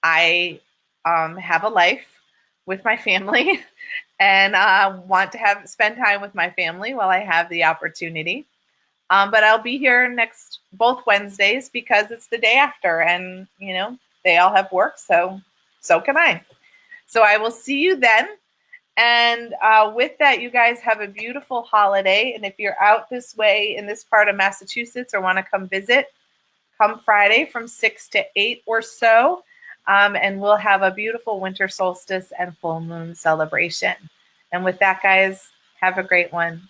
I have a life with my family and want to spend time with my family while I have the opportunity. But I'll be here both Wednesdays because it's the day after, and you know they all have work, so can I. So I will see you then. And with that, you guys have a beautiful holiday. And if you're out this way in this part of Massachusetts or want to come visit, come Friday from 6 to 8 or so. And we'll have a beautiful winter solstice and full moon celebration. And with that, guys, have a great one.